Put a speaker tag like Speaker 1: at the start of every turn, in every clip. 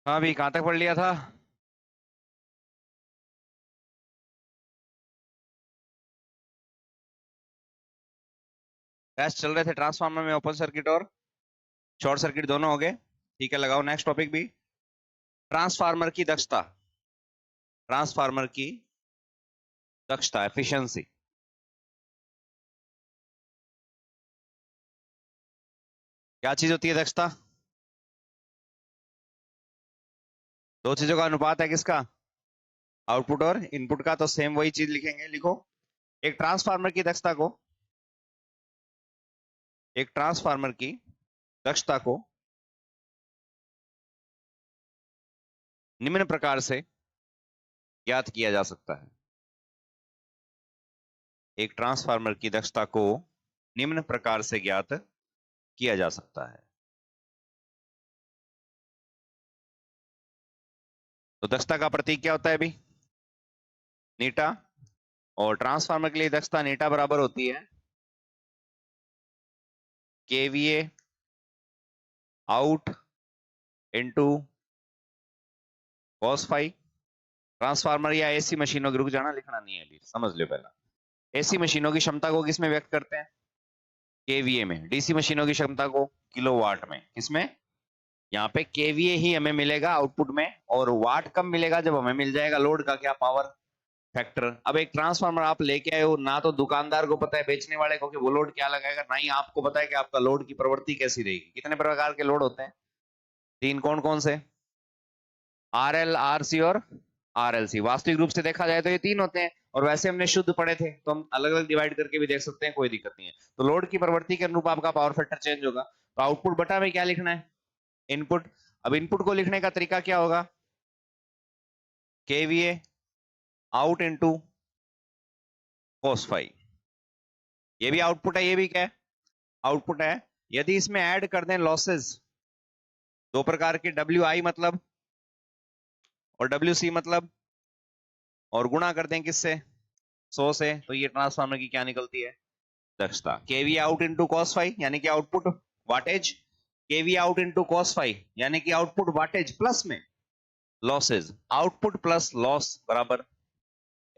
Speaker 1: हाँ अभी कहाँ तक पढ़ लिया था। टेस्ट चल रहे थे ट्रांसफार्मर में, ओपन सर्किट और शॉर्ट सर्किट दोनों हो गए। ठीक है, लगाओ नेक्स्ट टॉपिक भी। ट्रांसफार्मर की दक्षता, ट्रांसफार्मर की दक्षता, एफिशिएंसी। क्या चीज होती है दक्षता? दो चीजों का अनुपात है, किसका? आउटपुट और इनपुट का। तो सेम वही चीज लिखेंगे, लिखो। एक ट्रांसफार्मर की दक्षता को, एक ट्रांसफार्मर की दक्षता को निम्न प्रकार से ज्ञात किया जा सकता है। एक ट्रांसफार्मर की दक्षता को निम्न प्रकार से ज्ञात किया जा सकता है। तो दक्षता का प्रतीक क्या होता है अभी? नीटा। और ट्रांसफार्मर के लिए दक्षता नीटा बराबर होती है KVA out into cos phi. Transformer या एसी मशीनों की, रुक जाना लिखना नहीं है अभी, समझ लो पहला। एसी मशीनों की क्षमता को किसमें व्यक्त करते हैं? केवीए में। डीसी मशीनों की क्षमता को किलोवाट में। किसमें? यहाँ पे केवीए ही हमें मिलेगा आउटपुट में, और वाट कब मिलेगा? जब हमें मिल जाएगा लोड का क्या, पावर फैक्टर। अब एक ट्रांसफार्मर आप लेके आए हो, ना तो दुकानदार को पता है बेचने वाले को कि वो लोड क्या लगाएगा, ना ही आपको पता है कि आपका लोड की प्रवृत्ति कैसी रहेगी। कितने प्रकार के लोड होते हैं? तीन। कौन कौन से? आर एल, आर सी और आर एल सी। वास्तविक रूप से देखा जाए तो ये तीन होते हैं, और वैसे हमने शुद्ध पढ़े थे तो हम अलग अलग डिवाइड करके भी देख सकते हैं, कोई दिक्कत नहीं है। तो लोड की प्रवृत्ति के अनुरूप आपका पावर फैक्टर चेंज होगा। तो आउटपुट बटा में क्या लिखना है? इनपुट। अब इनपुट को लिखने का तरीका क्या होगा? KVA out into cos phi. ये भी आउटपुट है, ये भी क्या है? आउटपुट है। यदि इसमें ऐड कर दें लॉसेस, दो प्रकार के, डब्ल्यू आई मतलब और डब्ल्यू सी मतलब, और गुणा कर दें किससे? 100 से, तो ये ट्रांसफार्मर की क्या निकलती है? दक्षता। केवी आउट इंटू कॉस फाई यानी कि आउटपुट वाटेज, केवी आउट इंटू कॉस फाई यानी कि आउटपुट वाटेज प्लस में लॉसेज। आउटपुट प्लस लॉस बराबर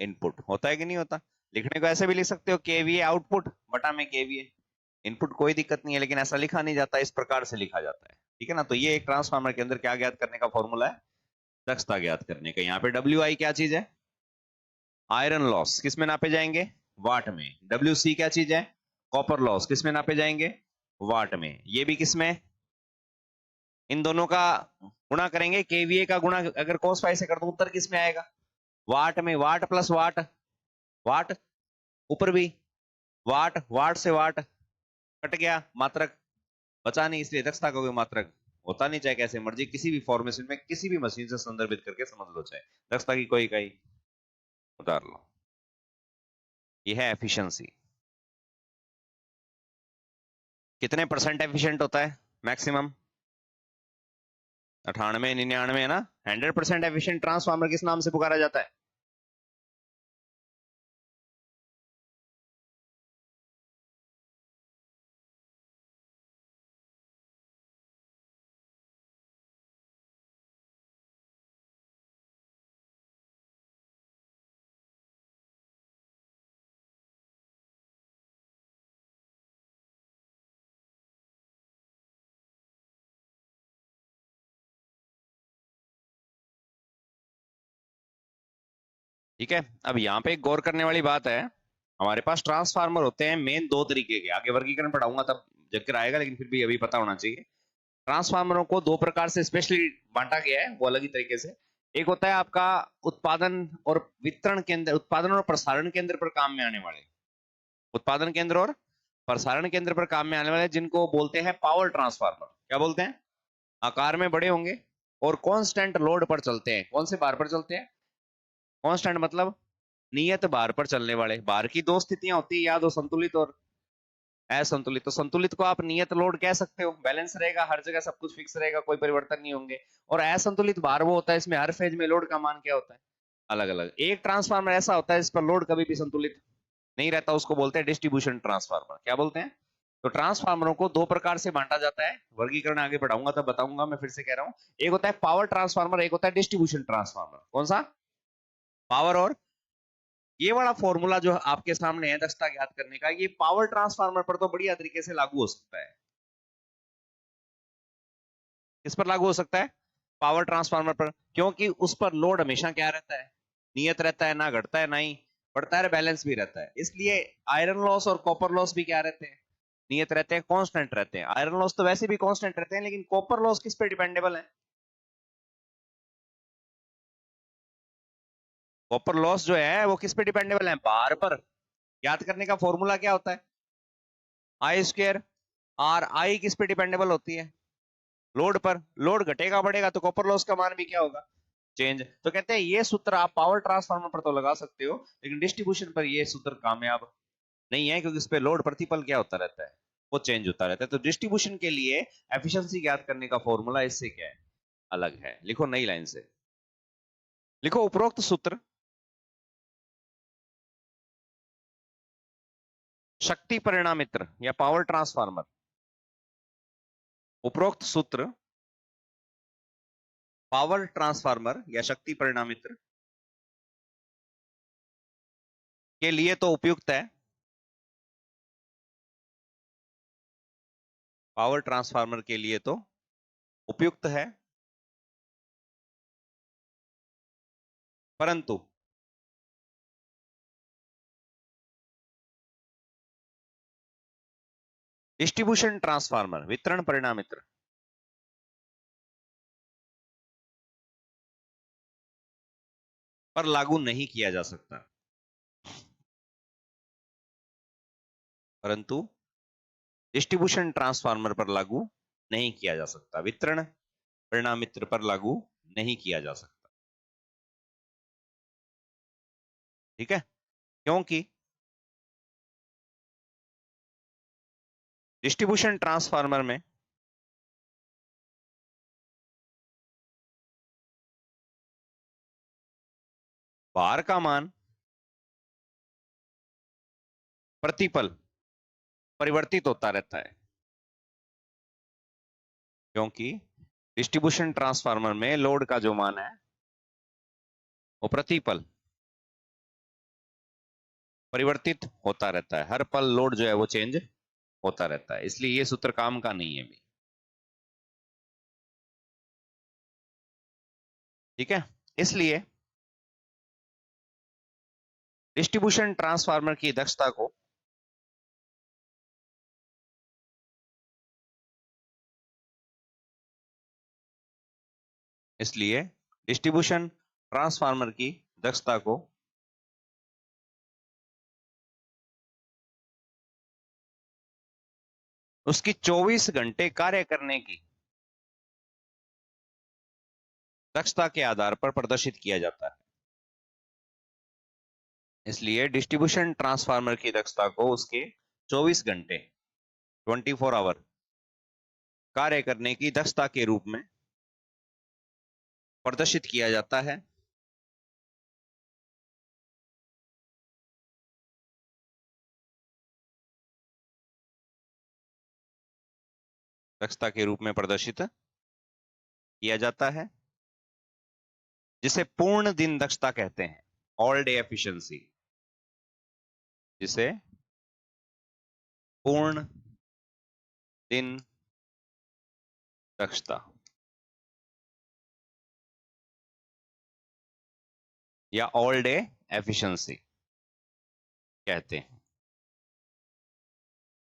Speaker 1: इनपुट। होता है कि नहीं होता? लिखने को ऐसे भी लिख सकते हो, केवीए आउटपुट बटा में केवीए इनपुट, कोई दिक्कत नहीं है, लेकिन ऐसा लिखा नहीं जाता, इस प्रकार से लिखा जाता है। ठीक है ना? तो ये एक ट्रांसफार्मर के अंदर क्या ज्ञात करने का फॉर्मूला है? दक्षता ज्ञात करने का। यहाँ पे डब्ल्यू आई क्या चीज है? Iron loss. किस में नापे जाएंगे? वाट में। डब्ल्यू सी क्या चीज है? Copper loss. किस में नापे जाएंगे? वाट में। ये भी किस में? इन दोनों का गुणा करेंगे, केवीए का गुणा अगर cos फाई से कर दो, उत्तर किस में आएगा? वाट में। वाट प्लस वाट, वाट ऊपर भी, वाट, वाट से वाट कट गया, मात्रक बचा नहीं, इसलिए दक्षता का कोई मात्रक होता नहीं, चाहे कैसे मर्जी किसी भी फॉर्मेशन में किसी भी मशीन से संदर्भित करके समझ लो, चाहे दक्षता की कोई इकाई उतार लो। ये है एफिशिएंसी। कितने परसेंट एफिशिएंट होता है मैक्सिमम? 98, 99 है ना। 100% एफिशिएंट ट्रांसफार्मर किस नाम से पुकारा जाता है? ठीक है, अब यहाँ पे एक गौर करने वाली बात है। हमारे पास ट्रांसफार्मर होते हैं मेन दो तरीके के, आगे वर्गीकरण पढ़ाऊंगा तब जिक्र आएगा, लेकिन फिर भी अभी पता होना चाहिए। ट्रांसफार्मरों को दो प्रकार से स्पेशली बांटा गया है, वो अलग ही तरीके से। एक होता है आपका उत्पादन और वितरण केंद्र, उत्पादन और प्रसारण केंद्र पर काम में आने वाले, उत्पादन केंद्र और प्रसारण केंद्र पर काम में आने वाले, जिनको बोलते हैं पावर ट्रांसफार्मर। क्या बोलते हैं? आकार में बड़े होंगे और कांस्टेंट लोड पर चलते हैं। कौन से भार पर चलते हैं? कांस्टेंट मतलब नियत भार पर चलने वाले। भार की दो स्थितियां होती है, या तो संतुलित और असंतुलित। तो संतुलित को आप नियत लोड कह सकते हो, बैलेंस रहेगा, हर जगह सब कुछ फिक्स रहेगा, कोई परिवर्तन नहीं होंगे। और असंतुलित भार वो होता है, इसमें हर फेज में लोड का मान क्या होता है? अलग अलग। एक ट्रांसफार्मर ऐसा होता है जिस पर लोड कभी भी संतुलित नहीं रहता, उसको बोलते हैं डिस्ट्रीब्यूशन ट्रांसफार्मर। क्या बोलते हैं? तो ट्रांसफार्मरों को दो प्रकार से बांटा जाता है, वर्गीकरण आगे बढ़ाऊंगा तब बताऊंगा, मैं फिर से कह रहा हूं। एक होता है पावर ट्रांसफार्मर, एक होता है डिस्ट्रीब्यूशन ट्रांसफार्मर। कौन सा? पावर और ये वाला फॉर्मूला जो आपके सामने है दक्षता ज्ञात करने का, ये पावर ट्रांसफार्मर पर तो बढ़िया तरीके से लागू हो सकता है। किस पर लागू हो सकता है? पावर ट्रांसफार्मर पर, क्योंकि उस पर लोड हमेशा क्या रहता है? नियत रहता है, ना घटता है ना ही बढ़ता है, बैलेंस भी रहता है। इसलिए आयरन लॉस और कॉपर लॉस भी क्या रहते हैं? नियत रहते हैं, कांस्टेंट रहते हैं। आयरन लॉस तो वैसे भी कांस्टेंट रहते हैं, लेकिन कॉपर लॉस किस पे डिपेंडेबल है? कॉपर लॉस जो है वो किस पे डिपेंडेबल है? बार पर। याद करने का फॉर्मूला क्या होता है? आई स्क्वायर आर। आई किस पे डिपेंडेबल होती है? लोड पर। लोड घटेगा बढ़ेगा तो कॉपर लॉस का मान भी क्या होगा? चेंज। तो कहते हैं ये सूत्र आप पावर ट्रांसफार्मर पर तो लगा सकते हो, लेकिन डिस्ट्रीब्यूशन पर ये सूत्र कामयाब नहीं है, क्योंकि इस पे लोड प्रतिपल क्या होता रहता है? वो चेंज होता रहता है। तो डिस्ट्रीब्यूशन के लिए एफिशिएंसी ज्ञात करने का फॉर्मूला इससे क्या है? अलग है। लिखो नई लाइन से, लिखो उपरोक्त सूत्र शक्ति परिणामित्र या पावर ट्रांसफार्मर, उपरोक्त सूत्र पावर ट्रांसफार्मर या शक्ति परिणामित्र के लिए तो उपयुक्त है। पावर ट्रांसफार्मर के लिए तो उपयुक्त है, परंतु डिस्ट्रीब्यूशन ट्रांसफार्मर वितरण परिणामित्र पर लागू नहीं किया जा सकता। परंतु डिस्ट्रीब्यूशन ट्रांसफार्मर पर लागू नहीं किया जा सकता, वितरण परिणामित्र पर लागू नहीं किया जा सकता। ठीक है? क्योंकि डिस्ट्रीब्यूशन ट्रांसफार्मर में भार का मान प्रतिपल परिवर्तित होता रहता है, क्योंकि डिस्ट्रीब्यूशन ट्रांसफार्मर में लोड का जो मान है वो प्रतिपल परिवर्तित होता रहता है। हर पल लोड जो है वो चेंज होता रहता है, इसलिए ये सूत्र काम का नहीं है भी। ठीक है? इसलिए डिस्ट्रीब्यूशन ट्रांसफार्मर की दक्षता को इसलिए डिस्ट्रीब्यूशन ट्रांसफार्मर की दक्षता को उसकी 24 घंटे कार्य करने की दक्षता के आधार पर प्रदर्शित किया जाता है। इसलिए डिस्ट्रीब्यूशन ट्रांसफार्मर की दक्षता को उसके 24 घंटे 24 आवर कार्य करने की दक्षता के रूप में प्रदर्शित किया जाता है। दक्षता के रूप में प्रदर्शित किया जाता है, जिसे पूर्ण दिन दक्षता कहते हैं, ऑल डे एफिशिएंसी। जिसे पूर्ण दिन दक्षता या ऑल डे एफिशिएंसी कहते हैं।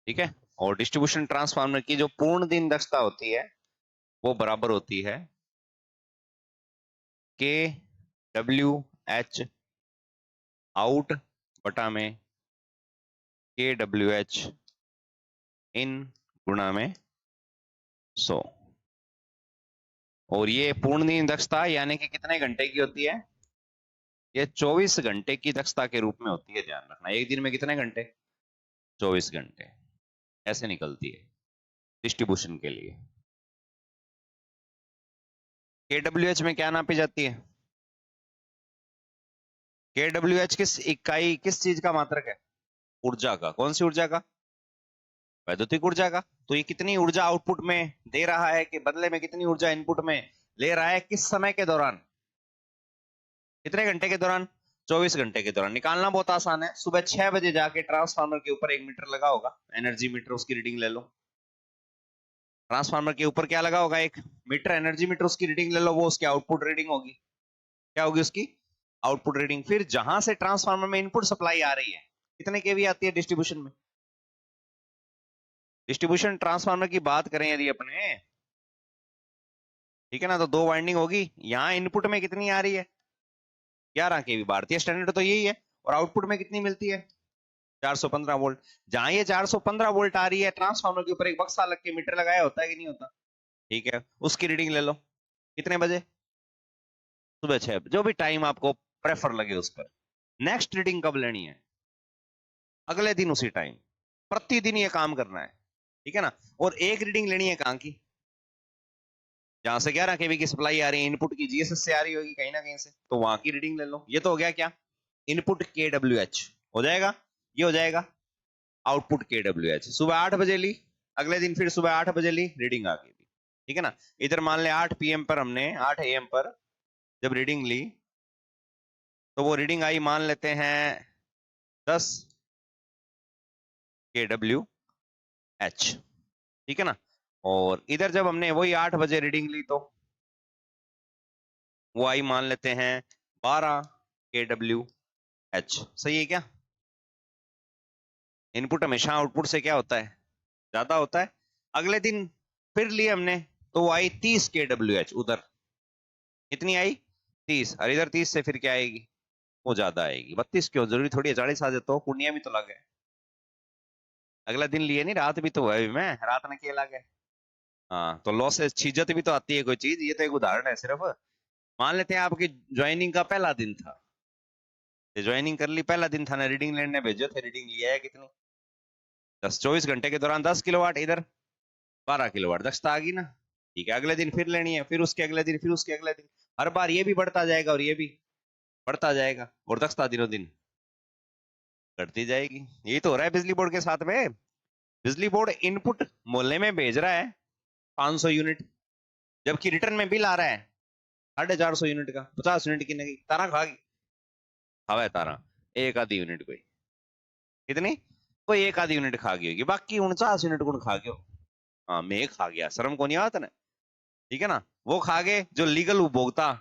Speaker 1: ठीक है? और डिस्ट्रीब्यूशन ट्रांसफार्मर की जो पूर्ण दिन दक्षता होती है वो बराबर होती है के डब्ल्यू एच आउट बटा में के डब्ल्यू एच इन गुणा में 100। और ये पूर्ण दिन दक्षता यानी कि कितने घंटे की होती है? ये 24 घंटे की दक्षता के रूप में होती है। ध्यान रखना, एक दिन में कितने घंटे? 24 घंटे ऐसे निकलती है डिस्ट्रीब्यूशन के लिए। केडब्ल्यूएच में क्या नापी जाती है? केडब्ल्यूएच किस इकाई, किस चीज का मात्रक है? ऊर्जा का। कौन सी ऊर्जा का? वैद्युतिक ऊर्जा का। तो ये कितनी ऊर्जा आउटपुट में दे रहा है कि बदले में कितनी ऊर्जा इनपुट में ले रहा है, किस समय के दौरान, कितने घंटे के दौरान, 24 घंटे के दौरान। निकालना बहुत आसान है। सुबह 6 बजे जाके ट्रांसफार्मर के ऊपर 1 मीटर लगा होगा, एनर्जी मीटर, उसकी रीडिंग ले लो। ट्रांसफार्मर के ऊपर क्या लगा होगा, 1 मीटर, एनर्जी मीटर, उसकी रीडिंग ले लो, वो उसकी आउटपुट रीडिंग होगी। क्या होगी उसकी आउटपुट रीडिंग। फिर जहां से ट्रांसफार्मर में इनपुट सप्लाई आ रही है, कितने केवी आती है डिस्ट्रीब्यूशन में, डिस्ट्रीब्यूशन ट्रांसफार्मर की बात करें यदि अपने, ठीक है ना, तो 2 वाइंडिंग होगी। यहाँ इनपुट में कितनी आ रही है, 11 केवी, भारतीय स्टैंडर्ड तो यही है। और आउटपुट में कितनी मिलती है, 415 वोल्ट। जहां ये 415 वोल्ट आ रही है, ट्रांसफार्मर के ऊपर एक बक्सा लग के मीटर लगाया होता है कि नहीं होता, ठीक है, उसकी रीडिंग ले लो। कितने बजे, सुबह 6, जो भी टाइम आपको प्रेफर लगे उस पर। नेक्स्ट रीडिंग कब लेनी है, अगले दिन उसी टाइम, प्रतिदिन ये काम करना है, ठीक है ना। और एक रीडिंग लेनी है कहां की, जहां से 11 केवी की सप्लाई आ रही है, इनपुट की जीएसएस से आ रही होगी कहीं ना कहीं से, तो वहां की रीडिंग ले लो। ये तो हो गया क्या, इनपुट KWH हो जाएगा, ये हो जाएगा आउटपुट KWH। सुबह 8 बजे ली, अगले दिन फिर सुबह 8 बजे ली, रीडिंग आ गई, ठीक है ना। इधर मान ले 8 PM पर, हमने 8 AM पर जब रीडिंग ली, तो वो रीडिंग आई, मान लेते हैं 10 KWH, ठीक है ना। और इधर जब हमने वही 8 बजे रीडिंग ली, तो वो आई, मान लेते हैं 12 KWH। सही है क्या, इनपुट हमेशा आउटपुट से क्या होता है, ज्यादा होता है। अगले दिन फिर लिए हमने, तो वो आई 30 KWH, उधर कितनी आई, 30, और इधर 30 से फिर क्या आएगी, वो ज्यादा आएगी। 32 क्यों, जरूरी थोड़ी है 40 आ जाए, तो पुण्य भी तो लगे। अगला दिन लिए नहीं, रात भी तो हुआ अभी, मैं रात ने क्या लगे। हाँ, तो लॉसेस, छीजत भी तो आती है कोई चीज, ये तो एक उदाहरण है सिर्फ। मान लेते हैं आपकी ज्वाइनिंग का पहला दिन था, ज्वाइनिंग कर ली, पहला दिन था ना, रीडिंग लेने भेजो थे, रीडिंग लिया है कितनी, 10, 24 घंटे के दौरान 10 किलोवाट, इधर 12 किलोवाट, दक्षता आ गई ना, ठीक है। अगले दिन फिर लेनी है, फिर उसके अगले दिन, फिर उसके अगले दिन, हर बार ये भी बढ़ता जाएगा और ये भी बढ़ता जाएगा, और दक्षता दिनों दिन बढ़ती जाएगी। यही तो हो रहा है बिजली बोर्ड के साथ में। बिजली बोर्ड इनपुट मोहल्ले में भेज रहा है 500 यूनिट, जबकि रिटर्न में बिल आ रहा है 450 यूनिट का, 50 यूनिट की नहीं, तारा खा गई, हवा है तारा, एक आधी यूनिट कोई, कितनी, कोई एक आधी यूनिट खा गई होगी, बाकी 49 यूनिट कौन खा गयो, हाँ मैं खा गया, शर्म को नहीं आता ना, ठीक है ना। वो खा गए जो लीगल उपभोक्ता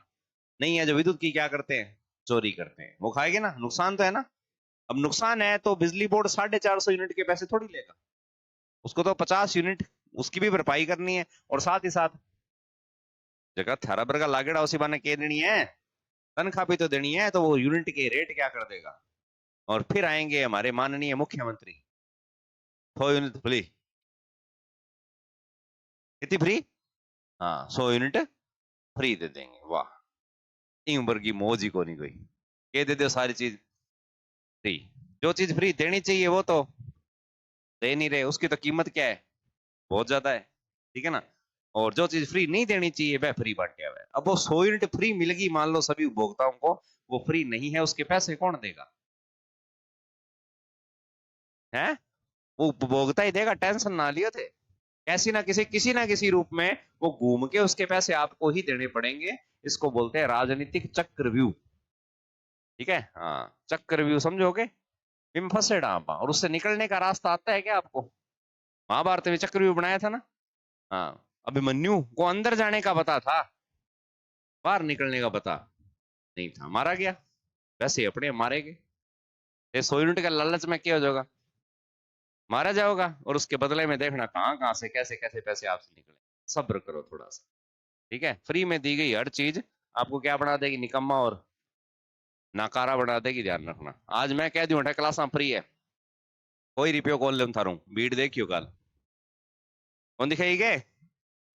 Speaker 1: नहीं है, जो विद्युत की क्या करते हैं, चोरी करते हैं, वो खाएंगे ना, नुकसान तो है ना। अब नुकसान है तो बिजली बोर्ड 450 यूनिट के पैसे थोड़ी लेगा, उसको तो 50 यूनिट उसकी भी भरपाई करनी है, और साथ ही साथ जगह थारा बरगा लागेड़ा उसी बाने के देनी है, तनख्वाह भी तो देनी है, तो वो यूनिट के रेट क्या कर देगा। और फिर आएंगे हमारे माननीय मुख्यमंत्री, 100 यूनिट फ्री, कितनी फ्री, हाँ 100 यूनिट फ्री दे देंगे, वाह, इन उम्र की मौज ही को नहीं कोई, के दे दो सारी चीज फ्री। जो चीज फ्री देनी चाहिए वो तो दे नहीं रहे, उसकी तो कीमत क्या है, बहुत ज्यादा है, ठीक है ना। और जो चीज फ्री नहीं देनी चाहिए वह फ्री बांटा हुआ है। अब वो 100 यूनिट फ्री मिल गई मान लो सभी उपभोक्ताओं को, वो फ्री नहीं है, उसके पैसे कौन देगा, है वो उपभोक्ता ही देगा, टेंशन ना लियो थे। कैसी ना किसी ना किसी रूप में वो घूम के उसके पैसे आपको ही देने पड़ेंगे। इसको बोलते हैं राजनीतिक चक्रव्यूह, ठीक है, हाँ चक्रव्यूह समझोगे, में फंसे डांपा, और उससे निकलने का रास्ता आता है क्या आपको, महाभारत में चक्रव्यूह बनाया था ना, हाँ। अभिमन्यु को अंदर जाने का पता था, बाहर निकलने का पता नहीं था, मारा गया, वैसे ही अपने मारे गए। ये 100 यूनिट का लालच में क्या हो जाएगा, मारा जाओगा, और उसके बदले में देखना कहां कहां से कैसे कैसे पैसे आपसे निकले। सब्र करो थोड़ा सा, ठीक है। फ्री में दी गई हर चीज आपको क्या बना देगी, निकम्मा और नाकारा बना देगी, ध्यान रखना। आज मैं कह दूं क्लास फ्री है, कोई रिप्यो कॉल ले थारू भीड़ देखियो कल, कौन दिखाई गए,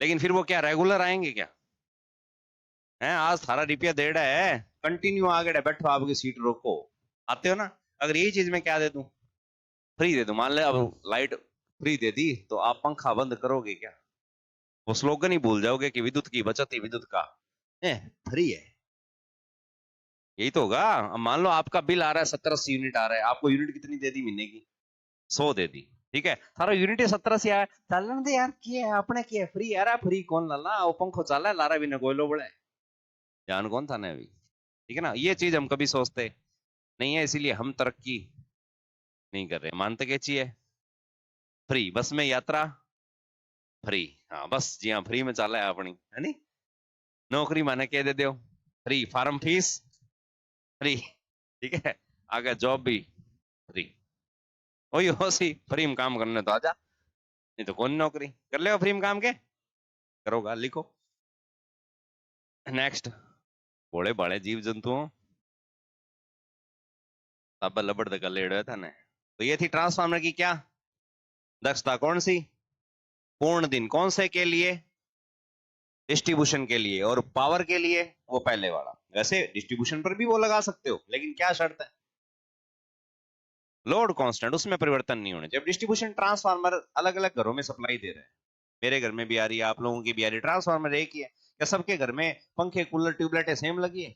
Speaker 1: लेकिन फिर वो क्या रेगुलर आएंगे क्या, है आज थारा रुपया दे रहा है, कंटिन्यू आगे बैठो, आपकी सीट रोको, आते हो ना। अगर यही चीज मैं क्या दे दूं, फ्री दे दूं, मान ले अब लाइट फ्री दे दी, तो आप पंखा बंद करोगे क्या, वो स्लोगन ही भूल जाओगे कि विद्युत की बचत ही विद्युत का है, फ्री है, यही तो होगा। अब मान लो आपका बिल आ रहा है 70-80 यूनिट आ रहा है, आपको यूनिट कितनी दे दी महीने की, 100 दे दी, ठीक है, थारो यूनिटी 17 से आया, चलन दे यार, किए अपने किए फ्री यार, फ्री कौन लाला, वो पंखो चला है लारा भी ना कोयलो बड़े, जान कौन था ने अभी। ठीक है ना, ये चीज हम कभी सोचते नहीं है, इसीलिए हम तरक्की नहीं कर रहे। मानते क्या चाहिए, फ्री बस में यात्रा फ्री, हाँ बस जी हाँ, फ्री में चला है अपनी, है नी। नौकरी माने कह दे दो फ्री, फार्म फीस फ्री, ठीक है, आगे जॉब भी फ्री, वही हो सी फ्री में काम करने तो आजा, नहीं तो कौन नौकरी कर ले फ्री में काम के करोगा, लिखो। नेक्स्ट, बड़े बड़े जीव जंतुओं तब लबड़ तक लेड़े था ने। तो ये थी ट्रांसफार्मर की क्या दक्षता, कौन सी, पूर्ण दिन, कौन से के लिए, डिस्ट्रीब्यूशन के लिए, और पावर के लिए वो पहले वाला। वैसे डिस्ट्रीब्यूशन पर भी वो लगा सकते हो, लेकिन क्या शर्त है, लोड कांस्टेंट, उसमें परिवर्तन नहीं होने चाहिए। डिस्ट्रीब्यूशन ट्रांसफार्मर अलग अलग घरों में सप्लाई दे रहे हैं, मेरे घर में भी आ रही है, आप लोगों की भी आ रही है, ट्रांसफार्मर एक ही है। क्या सबके घर में पंखे कूलर ट्यूबलाइटें सेम लगी है,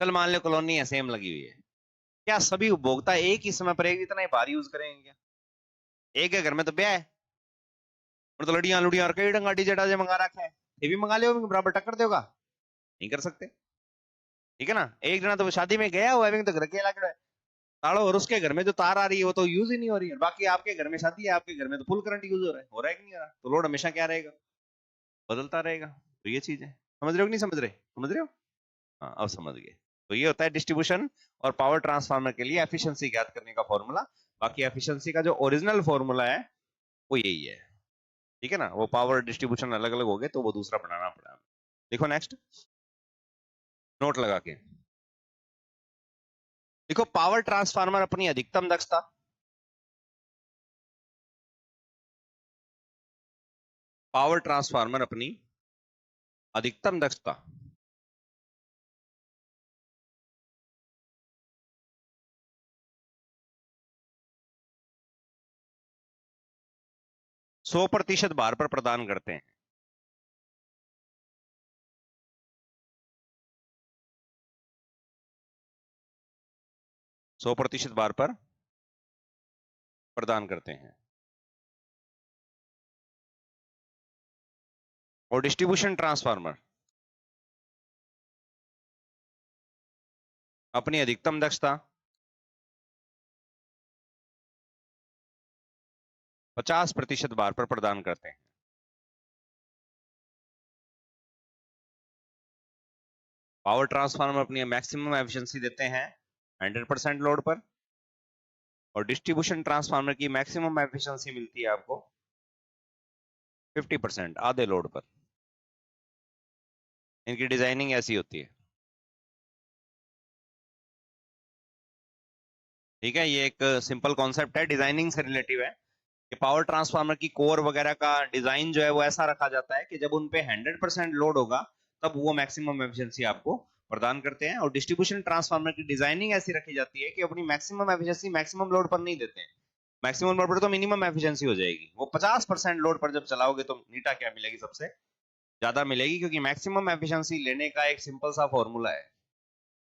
Speaker 1: कल मान लो कॉलोनी है सेम लगी हुई है, क्या सभी उपभोक्ता एक ही समय पर एक इतना ही भारी यूज करेंगे क्या, एक है घर में तो ब्याह है, और तो लड़ियां लुड़ियां और कई डंगा डीजे डाजे मंगा रखा है, ये भी मंगा लियो, बराबर टक्कर देगा, नहीं कर सकते। ठीक है ना, एक जना तो शादी में गया हुआ है, तो घर के लग रहा है ताड़ो, और उसके घर में जो तार आ रही है वो तो यूज ही नहीं हो रही है, बाकी आपके घर में शादी है, आपके घर में तो फुल करंट यूज हो रहा है कि नहीं हो रहा, तो लोड हमेशा क्या रहेगा, बदलता रहेगा। तो ये चीज है, समझ रहे हो कि नहीं समझ रहे, समझ रहे हो, हाँ अब समझ गए। तो ये होता है डिस्ट्रीब्यूशन और पावर ट्रांसफार्मर के लिए एफिशिएंसी ज्ञात करने का फॉर्मूला। बाकी एफिशिएंसी का जो ओरिजिनल फॉर्मूला है वो यही है, ठीक है ना, वो पावर डिस्ट्रीब्यूशन अलग अलग हो गए तो वो दूसरा बनाना पड़ा। देखो नेक्स्ट, नोट लगा के देखो, पावर ट्रांसफार्मर अपनी अधिकतम दक्षता, पावर ट्रांसफार्मर अपनी अधिकतम दक्षता 100% भार पर प्रदान करते हैं। 100% भार पर प्रदान करते हैं। और डिस्ट्रीब्यूशन ट्रांसफार्मर अपनी अधिकतम दक्षता 50% भार पर प्रदान करते हैं। पावर ट्रांसफार्मर अपनी मैक्सिमम एफिशिएंसी देते हैं 100% लोड पर, और डिस्ट्रीब्यूशन ट्रांसफार्मर की मैक्सिमम एफिशिएंसी मिलती है आपको 50% आधे लोड पर। इनकी डिजाइनिंग ऐसी होती है, ठीक है, ये एक सिंपल कॉन्सेप्ट है, डिजाइनिंग से रिलेटिव है कि पावर ट्रांसफार्मर की कोर वगैरह का डिजाइन जो है वो ऐसा रखा जाता है कि जब उन पे 100% लोड होगा तब वो मैक्सिमम एफिशिएंसी आपको प्रदान करते हैं। और डिस्ट्रीब्यूशन ट्रांसफार्मर की डिजाइनिंग ऐसी रखी जाती है कि अपनी मैक्सिमम एफिशिएंसी मैक्सिमम लोड पर नहीं देते हैं, मैक्सिमम लोड पर तो मिनिमम एफिशिएंसी हो जाएगी, वो 50% लोड पर जब चलाओगे तो नीटा क्या मिलेगी, सबसे ज्यादा मिलेगी, क्योंकि मैक्सिमम एफिशिएंसी लेने का एक सिंपल सा फॉर्मूला है।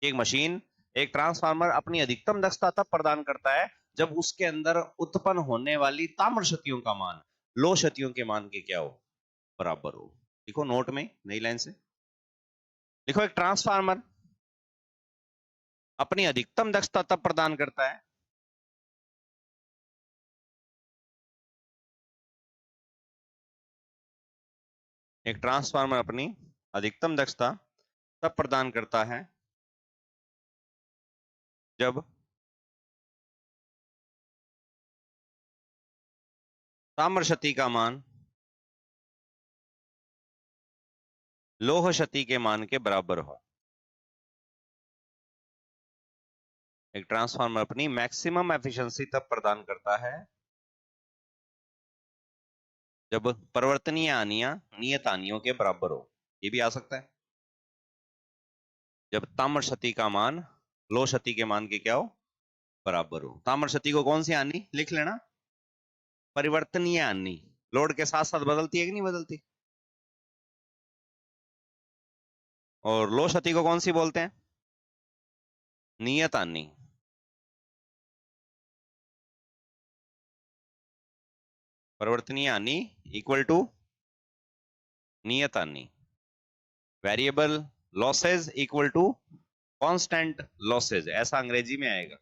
Speaker 1: एक मशीन, एक ट्रांसफार्मर अपनी अधिकतम दक्षता तब प्रदान करता है जब उसके अंदर उत्पन्न होने वाली ताम्र क्षतियों का मान लो क्षतियों के मान के क्या हो, बराबर हो। देखो नोट में नई लाइन से देखो, एक ट्रांसफार्मर अपनी अधिकतम दक्षता तब प्रदान करता है एक ट्रांसफार्मर अपनी अधिकतम दक्षता तब प्रदान करता है जब ताम्र क्षति का मान लोह क्षति के मान के बराबर हो। एक ट्रांसफार्मर अपनी मैक्सिमम एफिशिएंसी तब प्रदान करता है जब परिवर्तनीय आनियां नियत आनियों के बराबर हो, ये भी आ सकता है, जब ताम्र क्षति का मान लोह क्षति के मान के क्या हो, बराबर हो। ताम्र क्षति को कौन सी आनी लिख लेना, परिवर्तनीय आनी, लोड के साथ साथ बदलती है कि नहीं बदलती, और लोह क्षति को कौन सी बोलते हैं, नियत आनी। परिवर्तनीयानि इक्वल टू नियतानि, variable losses equal to constant losses, ऐसा अंग्रेजी में आएगा।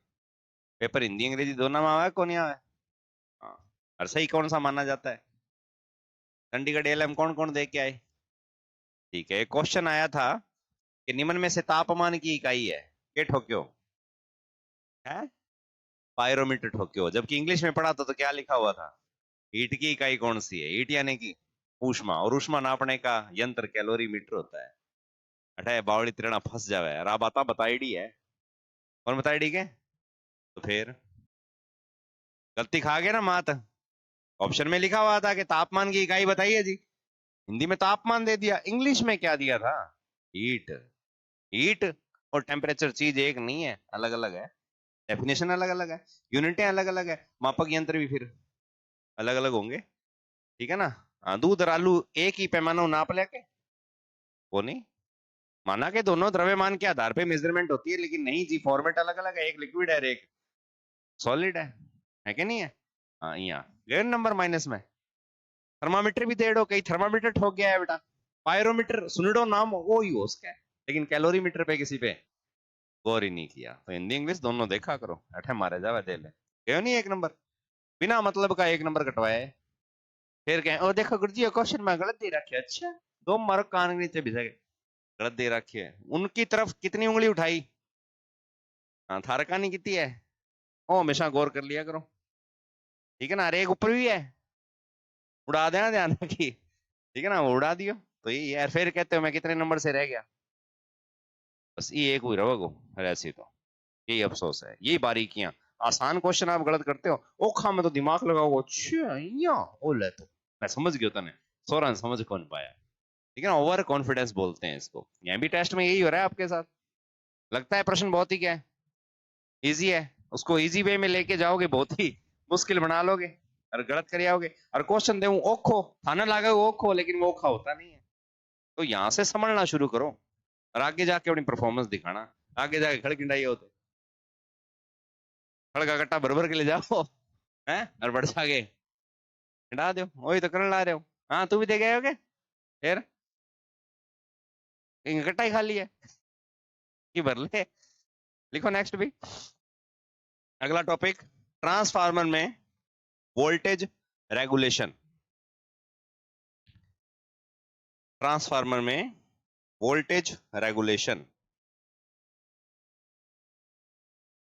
Speaker 1: पेपर हिंदी अंग्रेजी दोनों में आया कौन आया? हाँ, और सही कौन सा माना जाता है? चंडीगढ़ एलएम कौन कौन दे के आए? ठीक है, एक क्वेश्चन आया था कि निम्न में से तापमान की इकाई है, के ठोक्यो है? पायरोमीटर ठोक्यो। जबकि इंग्लिश में पढ़ा था तो क्या लिखा हुआ था? हीट की इकाई कौन सी है? हीट यानी कि ऊष्मा, और ऊष्मा नापने का यंत्र कैलोरीमीटर होता है। अठे बावड़ी तिरणा फंस जावे, रा बाता बताईडी है। कौन बताईडी के? तो फिर गलती खा गए ना मात। ऑप्शन में लिखा हुआ था कि तापमान की इकाई बताइए जी, हिंदी में तापमान दे दिया, इंग्लिश में क्या दिया था? हीट। हीट और टेम्परेचर चीज एक नहीं है, अलग अलग है। डेफिनेशन अलग अलग है, यूनिटें अलग अलग है, मापक यंत्र भी फिर अलग अलग होंगे। ठीक है ना? हाँ, दूध और आलू एक ही पैमाना नाप लेके वो नहीं माना के दोनों द्रव्यमान के आधार पे मेजरमेंट होती है, लेकिन नहीं जी, फॉर्मेट अलग अलग है, एक लिक्विड है एक सॉलिड है कि नहीं है? हाँ, यहाँ गए नंबर माइनस में। थर्मामीटर भी देड़ो, कहीं थर्मामीटर ठोक गया है बेटा। पायरोमीटर सुनिडो नाम वो ही हो उसका, लेकिन कैलोरीमीटर पे किसी पे गौर ही नहीं किया। तो हिंदी इंग्लिश दोनों देखा करो, अठे मारे जावे दे ले क्यों नहीं एक नंबर, बिना मतलब का एक नंबर कटवाए। फिर कहें ओ देखो गुरुजी क्वेश्चन में गलत दे रखी है। अच्छा, दो मार्क कान के नीचे भिजा के गलत दे रखी है। उनकी तरफ कितनी उंगली उठाई? हाँ, थारका नहीं कितनी है ओ, हमेशा गौर कर लिया करो। ठीक है ना? अरे एक ऊपर भी है, उड़ा देना ध्यान रखिए। ठीक है ना? वो उड़ा दियो तो ये यार, फिर कहते हो मैं कितने नंबर से रह गया। बस ये एक हुई रहोगो, ऐसी तो यही अफसोस है, यही बारीकियां। आसान क्वेश्चन आप गलत करते हो, ओखा में तो दिमाग लगाओ, अच्छा ओ ले तो मैं समझ गया तने, सोरन समझ कौन पाया। ठीक है ना? ओवर कॉन्फिडेंस बोलते हैं इसको। यहाँ भी टेस्ट में यही हो रहा है आपके साथ। लगता है प्रश्न बहुत ही क्या है, इजी है, उसको इजी वे में लेके जाओगे बहुत ही मुश्किल बना लोगे और गलत कर आओगे। और क्वेश्चन दे ओखो थाना लागे ओखो, लेकिन वो ओखा होता नहीं है। तो यहाँ से समझना शुरू करो और आगे जाके अपनी परफॉर्मेंस दिखाना। आगे जाके खड़किंडाई होते खड़का कट्टा बरबर के ले जाओ है और बढ़ जागे हिंडा दो, वही तो करने ला रहे हो। हाँ, तू भी दे गए होगे फिर इकट्ठा ही खाली है कि भर ले। लिखो नेक्स्ट भी। अगला टॉपिक, ट्रांसफार्मर में वोल्टेज रेगुलेशन। ट्रांसफार्मर में वोल्टेज रेगुलेशन,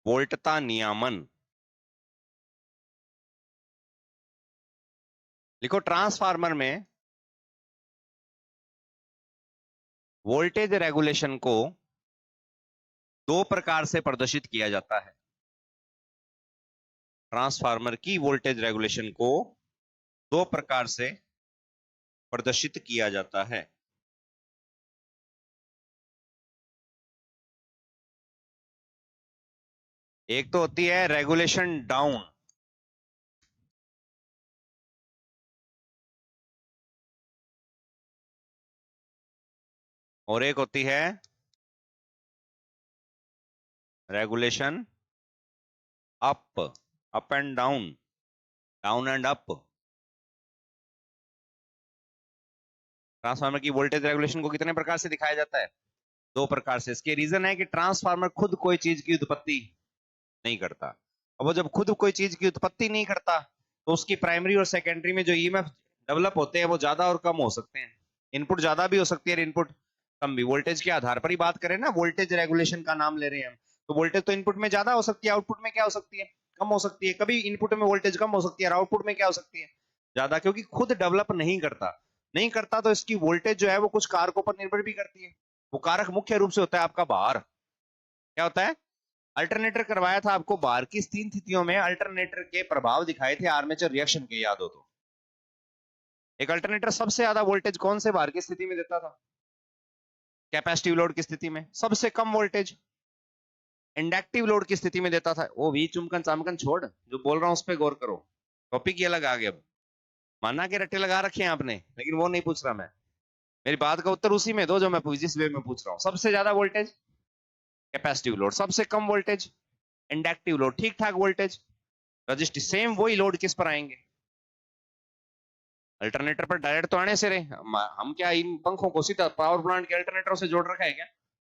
Speaker 1: वोल्टता नियामन। लिखो ट्रांसफार्मर में वोल्टेज रेगुलेशन को दो प्रकार से प्रदर्शित किया जाता है। ट्रांसफार्मर की वोल्टेज रेगुलेशन को दो प्रकार से प्रदर्शित किया जाता है। एक तो होती है रेगुलेशन डाउन, और एक होती है regulation up, up and down, down and up. Transformer की वोल्टेज रेगुलेशन को कितने प्रकार से दिखाया जाता है? दो प्रकार से। इसके रीजन है कि ट्रांसफार्मर खुद कोई चीज की उत्पत्ति नहीं करता। अब वो जब खुद कोई चीज की उत्पत्ति नहीं करता तो उसकी प्राइमरी और सेकेंडरी में जो ईएमएफ डेवलप होते हैं वो ज्यादा और कम हो सकते हैं। इनपुट ज्यादा भी हो सकती है और इनपुट कम भी। वोल्टेज के आधार पर ही बात करें ना, वोल्टेज रेगुलेशन का नाम ले रहे हैं हम, तो वोल्टेज तो इनपुट में ज्यादा हो सकती है, आउटपुट में क्या हो सकती है? कम हो सकती है। कभी इनपुट में वोल्टेज कम हो सकती है और आउटपुट में क्या हो सकती है? ज्यादा, क्योंकि खुद डेवलप नहीं करता। नहीं करता तो इसकी वोल्टेज जो है वो कुछ कारकों पर निर्भर भी करती है। वो कारक मुख्य रूप से होता है आपका भार। क्या होता है? अल्टरनेटर करवाया था आपको, बार की तीन स्थितियों में अल्टरनेटर के प्रभाव दिखाए थे आर्मेचर रिएक्शन के, याद हो तो। एक अल्टरनेटर सबसे ज्यादा वोल्टेज कौन से बार की स्थिति में देता था? कैपेसिटिव लोड की स्थिति में। सबसे कम वोल्टेज इंडक्टिव लोड की स्थिति में देता था। वो भी चुमकन चामकन छोड़, जो बोल रहा हूं उस पर गौर करो। टॉपिक ये अलग आ गया। अब माना के रट्टे लगा रखे हैं आपने, लेकिन वो नहीं पूछ रहा मैं। मेरी बात का उत्तर उसी में दो जो मैं जिस वे में पूछ रहा हूँ। सबसे ज्यादा वोल्टेज कैपेसिटिव लोड, सबसे कम वोल्टेज इंडक्टिव लोड, ठीक ठाक वोल्टेज रजिस्टिव। सेम वही लोड किस पर आएंगे? अल्टरनेटर पर डायरेक्ट तो आने से रहे, हम क्या इन पंखों को सीधा पावर प्लांट के अल्टरनेटरों से जोड़ रखा है क्या?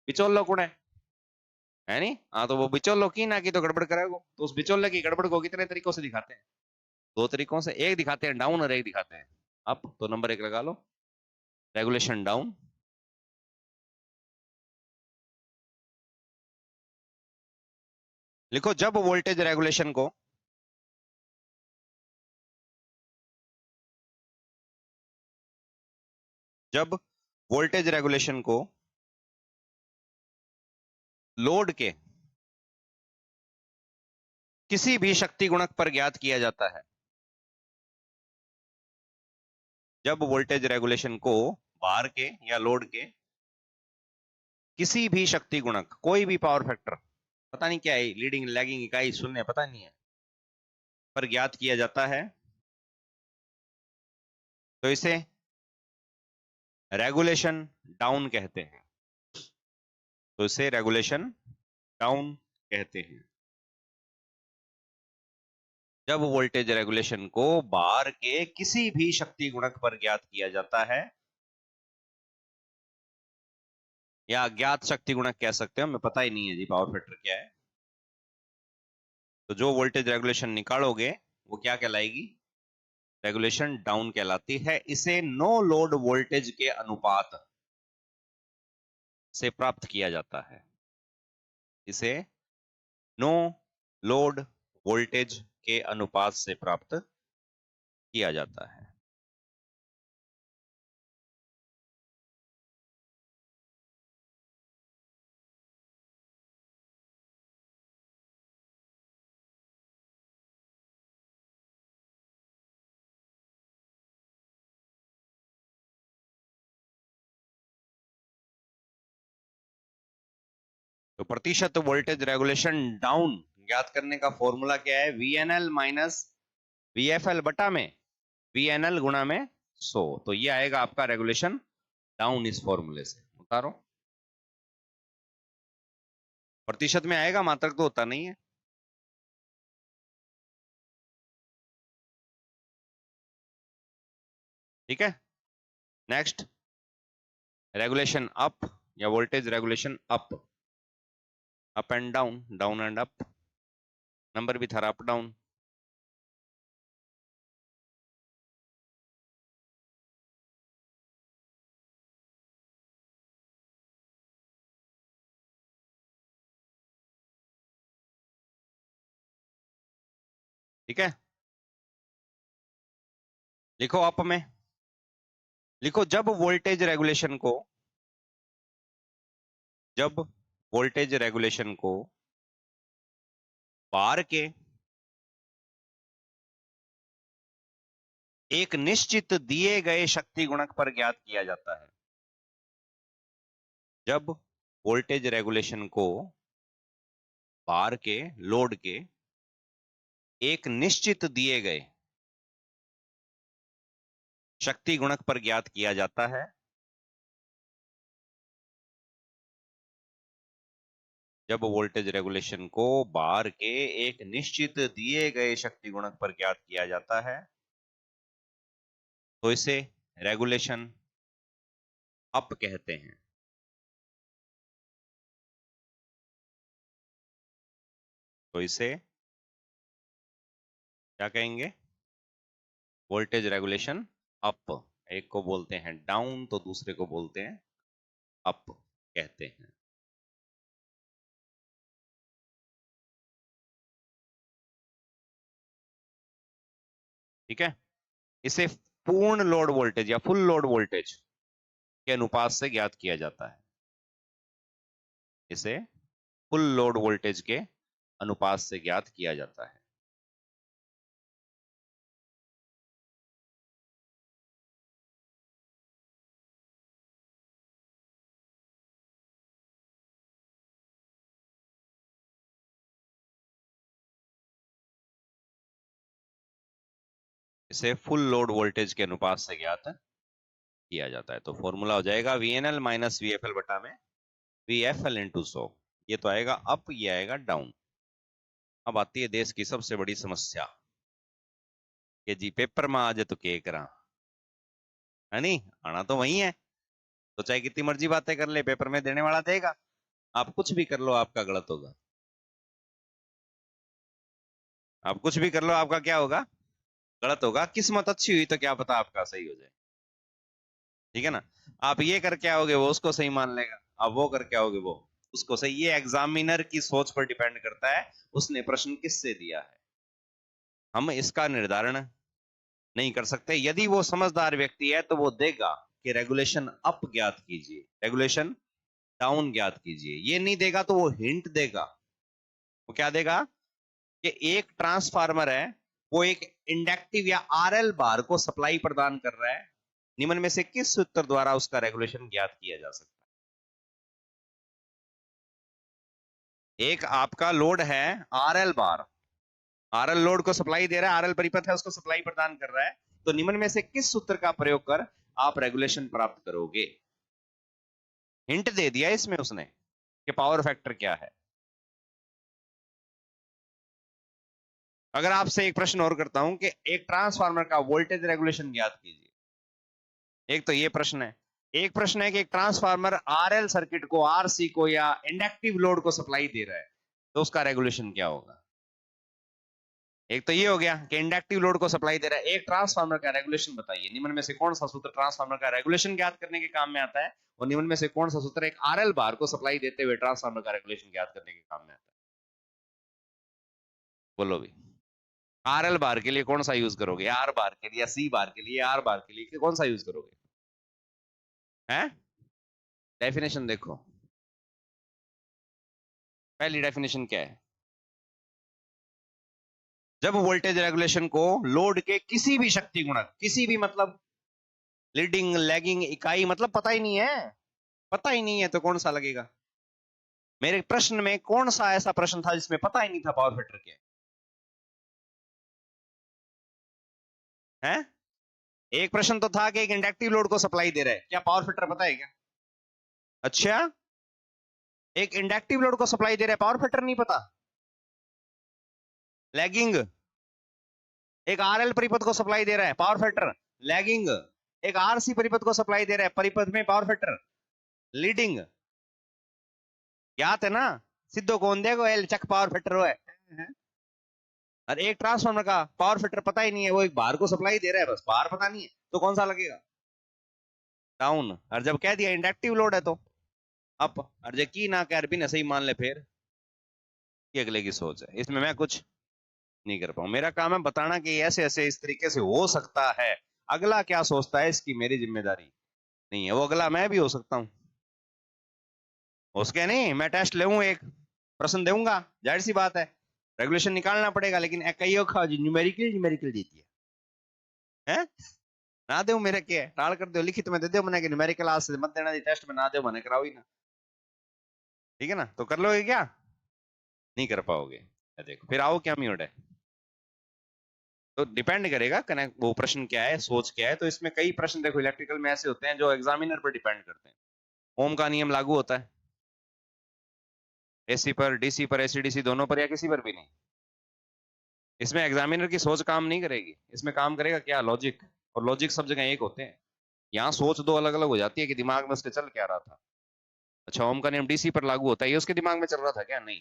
Speaker 1: बिचौलियों को है नहीं? हाँ, तो वो बिचौलियों की ना की तो गड़बड़ करेगा, तो उस बिचौलियों की गड़बड़ को कितने तरीकों से दिखाते हैं? दो तरीकों से, एक दिखाते हैं डाउन और एक दिखाते हैं अप। तो नंबर एक लगा लो, रेगुलेशन डाउन। लिखो जब वोल्टेज रेगुलेशन को जब वोल्टेज रेगुलेशन को लोड के किसी भी शक्ति गुणक पर ज्ञात किया जाता है। जब वोल्टेज रेगुलेशन को बार के या लोड के किसी भी शक्ति गुणक, कोई भी पावर फैक्टर, पता नहीं क्या है, लीडिंग लैगिंग इकाई शून्य पता नहीं है, पर ज्ञात किया जाता है, तो इसे रेगुलेशन डाउन कहते हैं। तो इसे रेगुलेशन डाउन कहते हैं। जब वोल्टेज रेगुलेशन को बार के किसी भी शक्ति गुणक पर ज्ञात किया जाता है, या ज्ञात शक्ति गुणक कह सकते हो, हमें पता ही नहीं है जी पावर फैक्टर क्या है, तो जो वोल्टेज रेगुलेशन निकालोगे वो क्या कहलाएगी? रेगुलेशन डाउन कहलाती है। इसे नो लोड वोल्टेज के अनुपात से प्राप्त किया जाता है। इसे नो लोड वोल्टेज के अनुपात से प्राप्त किया जाता है। तो प्रतिशत वोल्टेज रेगुलेशन डाउन ज्ञात करने का फॉर्मूला क्या है? VNL माइनस VFL बटा में VNL गुणा में 100। तो ये आएगा आपका रेगुलेशन डाउन इस फॉर्मूले से। उतारो, प्रतिशत में आएगा, मात्रक तो होता नहीं है। ठीक है, नेक्स्ट रेगुलेशन अप या voltage regulation up and down, down and up, number भी था अप डाउन। ठीक है, लिखो अप में, लिखो जब वोल्टेज रेगुलेशन को बार के एक निश्चित दिए गए शक्ति गुणक पर ज्ञात किया जाता है। जब वोल्टेज रेगुलेशन को बार के, लोड के एक निश्चित दिए गए शक्ति गुणक पर ज्ञात किया जाता है, जब वोल्टेज रेगुलेशन को बार के एक निश्चित दिए गए शक्ति गुणक पर ज्ञात किया जाता है, तो इसे रेगुलेशन अप कहते हैं। तो इसे क्या कहेंगे? Voltage regulation up. एक को बोलते हैं डाउन तो दूसरे को बोलते हैं अप कहते हैं। ठीक है, इसे पूर्ण लोड वोल्टेज या फुल लोड वोल्टेज के अनुपात से ज्ञात किया जाता है। इसे फुल लोड वोल्टेज के अनुपात से ज्ञात किया जाता है। इसे फुल लोड वोल्टेज के अनुपात से ज्ञात किया जाता है। तो फॉर्मूला हो जाएगा VNL माइनस VFL बटा में VFL इंटू 100। ये तो आएगा अप, ये आएगा डाउन। अब आती है देश की सबसे बड़ी समस्या कि जी पेपर में आज तो के करा। है नहीं, आना तो वही है। तो चाहे कितनी मर्जी बातें कर ले, पेपर में देने वाला देगा। आप कुछ भी कर लो, आपका गलत होगा। आप कुछ भी कर लो, आपका क्या होगा? गलत होगा। किस्मत अच्छी हुई तो क्या पता आपका सही हो जाए। ठीक है ना? आप ये करके आओगे वो उसको सही मान लेगा, आप वो करके आओगे वो उसको सही। ये एग्जामिनर की सोच पर डिपेंड करता है, उसने प्रश्न किससे दिया है। हम इसका निर्धारण नहीं कर सकते। यदि वो समझदार व्यक्ति है तो वो देगा कि रेगुलेशन अप ज्ञात कीजिए, रेगुलेशन डाउन ज्ञात कीजिए। ये नहीं देगा तो वो हिंट देगा। वो क्या देगा कि एक ट्रांसफार्मर है, वो एक इंडक्टिव या आरएल बार को सप्लाई प्रदान कर रहा है। निम्न में से किस सूत्र द्वारा उसका रेगुलेशन ज्ञात किया जा सकता है? एक आपका लोड है आरएल बार, आरएल लोड को सप्लाई दे रहा है, आरएल परिपथ है उसको सप्लाई प्रदान कर रहा है। तो निम्न में से किस सूत्र का प्रयोग कर आप रेगुलेशन प्राप्त करोगे? हिंट दे दिया इसमें उसने कि पावर फैक्टर क्या है। अगर आपसे एक प्रश्न और करता हूं कि एक ट्रांसफार्मर का वोल्टेज रेगुलेशन ज्ञात कीजिए। एक तो ये प्रश्न है। एक प्रश्न है कि एक ट्रांसफार्मर आरएल सर्किट को, आरसी को या इंडक्टिव लोड को सप्लाई दे रहा है, तो उसका रेगुलेशन क्या होगा? एक तो ये हो गया कि इंडक्टिव लोड को सप्लाई दे रहा है। एक ट्रांसफार्मर का रेगुलेशन बताइए। निम्न में से कौन सा सूत्र ट्रांसफार्मर का रेगुलेशन ज्ञात करने के काम में आता है? और निम्न में से कौन सा सूत्र एक आरएल बार को सप्लाई देते हुए ट्रांसफार्मर का रेगुलेशन ज्ञात करने के काम में आता है? बोलो भी। आरएल बार के लिए कौन सा यूज करोगे? आर बार के लिए या सी बार के लिए, आर बार के लिए कौन सा यूज करोगे? हैं? डेफिनेशन देखो। पहली डेफिनेशन क्या है? जब वोल्टेज रेगुलेशन को लोड के किसी भी शक्ति गुणक, किसी भी मतलब लीडिंग लैगिंग इकाई, मतलब पता ही नहीं है, पता ही नहीं है तो कौन सा लगेगा? मेरे प्रश्न में कौन सा ऐसा प्रश्न था जिसमें पता ही नहीं था पावर फैक्टर क्या है? एक प्रश्न तो था कि एक इंडक्टिव लोड को सप्लाई दे रहा है, क्या पावर फैक्टर पता है क्या? अच्छा, एक इंडक्टिव लोड को सप्लाई दे रहा है, पावर फैक्टर नहीं पता? लैगिंग, एक आरएल परिपथ को सप्लाई दे रहा है, पावर फैक्टर लैगिंग। एक आरसी परिपथ को सप्लाई दे रहा है, परिपथ में पावर फैक्टर लीडिंग। ज्ञात है ना? सिद्धो कौन देगो एल चक पावर फैक्टर हो है। और एक ट्रांसफार्मर का पावर फैक्टर पता ही नहीं है, वो एक बार को सप्लाई दे रहा है, बस बार पता नहीं है, तो कौन सा लगेगा? डाउन। और जब कह दिया इंडक्टिव लोड है तो अप। और जब की ना कह भी ना सही मान ले, फिर ये अगले की सोच है, इसमें मैं कुछ नहीं कर पाऊं। मेरा काम है बताना कि ऐसे ऐसे इस तरीके से हो सकता है। अगला क्या सोचता है इसकी मेरी जिम्मेदारी नहीं है। वो अगला मैं भी हो सकता हूँ, उसके नहीं। मैं टेस्ट ले एक प्रश्न दूंगा, जाहिर सी बात है रेगुलेशन निकालना पड़ेगा, लेकिन कई न्यूमेरिकल न्यूमेरिकल देती है? ना दे मेरे के टाल कर दो, लिखित में दे दो मैंने कि न्यूमेरिकल आज से मत देना, टेस्ट में ना दो मैंने, कराओ ही ना। ठीक है ना? तो कर लोगे क्या? नहीं कर पाओगे। देखो फिर आओ क्या म्यूट है। तो डिपेंड करेगा कनेक्ट, वो प्रश्न क्या है, सोच क्या है। तो इसमें कई प्रश्न देखो इलेक्ट्रिकल में ऐसे होते हैं जो एग्जामिनर पर डिपेंड करते हैं। ओम का नियम लागू होता है एसी पर, डीसी पर, एसीडीसी दोनों पर, या किसी पर भी नहीं? इसमें एग्जामिनर की सोच काम नहीं करेगी, इसमें काम करेगा क्या? लॉजिक। और लॉजिक सब जगह एक होते हैं। यहाँ सोच दो अलग अलग हो जाती है कि दिमाग में उसके चल क्या रहा था। अच्छा, ओम का नियम डीसी पर लागू होता है, ये उसके दिमाग में चल रहा था क्या? नहीं।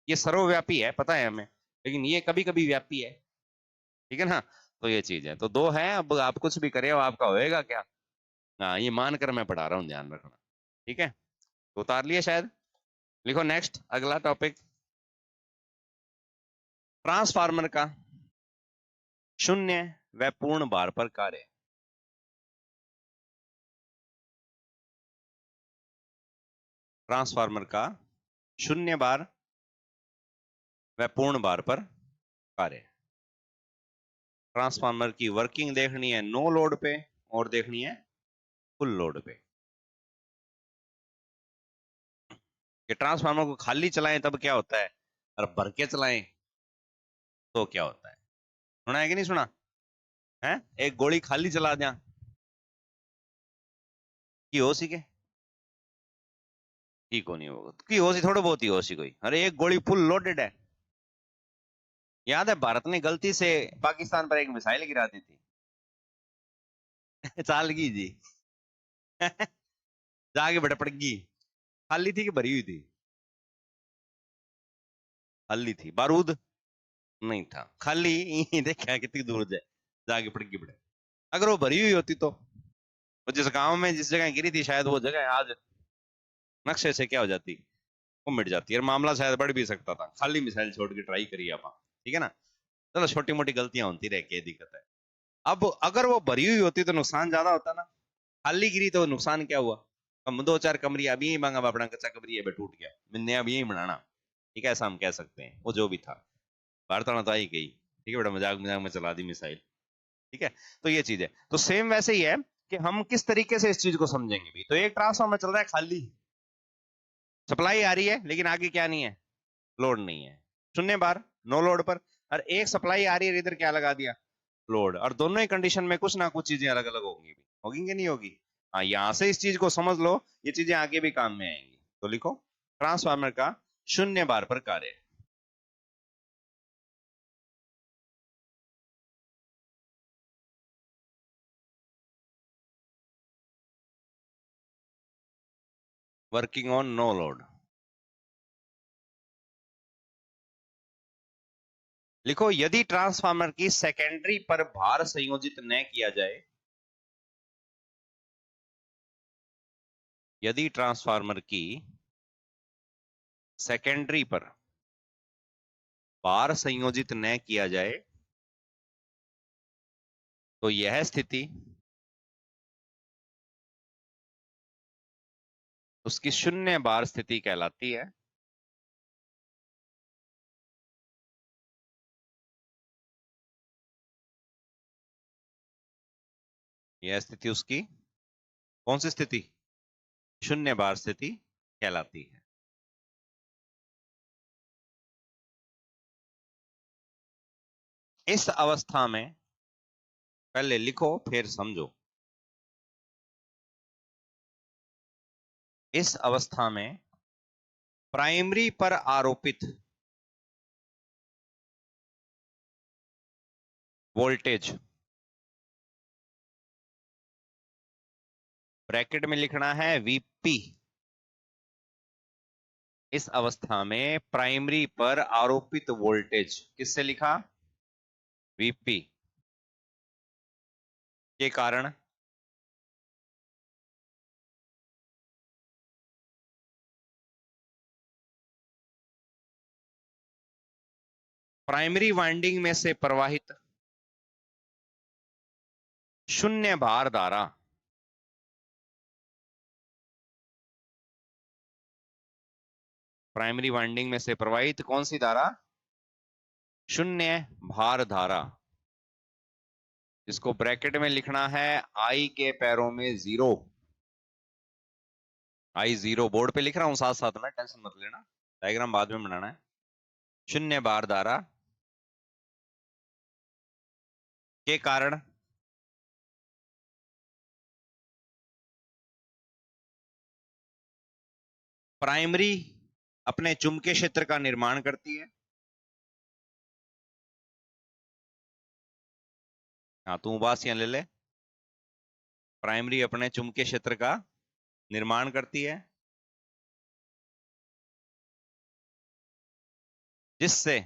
Speaker 1: ये सर्वव्यापी है, पता है हमें, लेकिन ये कभी कभी व्यापी है। ठीक है ना? तो ये चीज है। तो दो है, अब आप कुछ भी करे हो आपका होएगा क्या? हाँ, ये मानकर मैं पढ़ा रहा हूँ, ध्यान रखना। ठीक है? तो उतार लिया शायद। लिखो नेक्स्ट, अगला टॉपिक। ट्रांसफार्मर का शून्य व पूर्ण बार पर कार्य। ट्रांसफार्मर का शून्य बार व पूर्ण बार पर कार्य। ट्रांसफार्मर की वर्किंग देखनी है नो लोड पे और देखनी है फुल लोड पे। कि ट्रांसफार्मर को खाली चलाएं तब क्या होता है, और भर के चलाएं तो क्या होता है। सुना है कि नहीं सुना है? एक गोली खाली चला दिया की हो सी के ठीक होनी होगा की हो सी, थोड़ा बहुत ही हो सी कोई। अरे एक गोली फुल लोडेड है। याद है भारत ने गलती से पाकिस्तान पर एक मिसाइल गिरा दी थी। चालगी जी। जाके बटपड़गी। खाली थी कि भरी हुई थी? खाली थी। बारूद नहीं था, खाली। देखा कितनी दूर जाए, जाके पड़गी बड़े। अगर वो भरी हुई होती तो वो जिस गांव में जिस जगह गिरी थी शायद वो जगह आज नक्शे से क्या हो जाती, वो मिट जाती है। और मामला शायद बढ़ भी सकता था। खाली मिसाइल छोड़ के ट्राई करिए आप, ठीक है ना। चलो छोटी मोटी गलतियां होती रह के दिक्कत है। अब अगर वो भरी हुई होती तो नुकसान ज्यादा होता ना। खाली गिरी तो नुकसान क्या हुआ? हम दो चार कमरी अभी ही मांगा अपना कच्चा कमरी है टूट गया, मैंने अब यही बनाना। ठीक है, ऐसा हम कह सकते हैं। वो जो भी था, वार्ता तो आई गई। ठीक है बेटा, मजाक मजाक में चला दी मिसाइल। ठीक है, तो ये चीज है। तो सेम वैसे ही है कि हम किस तरीके से इस चीज को समझेंगे भी। तो एक ट्रांसफार्मर चल रहा है खाली, सप्लाई आ रही है लेकिन आगे क्या नहीं है, लोड नहीं है, शून्य बार, नो लोड पर। और एक सप्लाई आ रही है, इधर क्या लगा दिया, लोड। और दोनों ही कंडीशन में कुछ ना कुछ चीजें अलग अलग होंगी भी, होगी कि नहीं होगी। हाँ, यहां से इस चीज को समझ लो, ये चीजें आगे भी काम में आएंगी। तो लिखो, ट्रांसफार्मर का शून्य बार पर कार्य। Working on no load. लिखो, यदि ट्रांसफार्मर की सेकेंडरी पर भार संयोजित न किया जाए, यदि ट्रांसफार्मर की सेकेंडरी पर भार संयोजित न किया जाए तो यह स्थिति उसकी शून्य बार स्थिति कहलाती है। यह स्थिति उसकी कौन सी स्थिति, शून्य बार स्थिति कहलाती है। इस अवस्था में, पहले लिखो फिर समझो, इस अवस्था में प्राइमरी पर आरोपित वोल्टेज, ब्रैकेट में लिखना है वीपी। इस अवस्था में प्राइमरी पर आरोपित वोल्टेज किससे लिखा, वीपी के कारण प्राइमरी वाइंडिंग में से प्रवाहित शून्य भार धारा, प्राइमरी वाइंडिंग में से प्रवाहित कौन सी धारा, शून्य भार धारा, जिसको ब्रैकेट में लिखना है आई के पैरों में जीरो। आई जीरो बोर्ड पे लिख रहा हूं साथ साथ में, टेंशन मत लेना, डायग्राम बाद में बनाना है। शून्य बार धारा के कारण प्राइमरी अपने चुंबकीय क्षेत्र का निर्माण करती है। हाँ, तू उबासियां ले ले। प्राइमरी अपने चुंबकीय क्षेत्र का निर्माण करती है, जिससे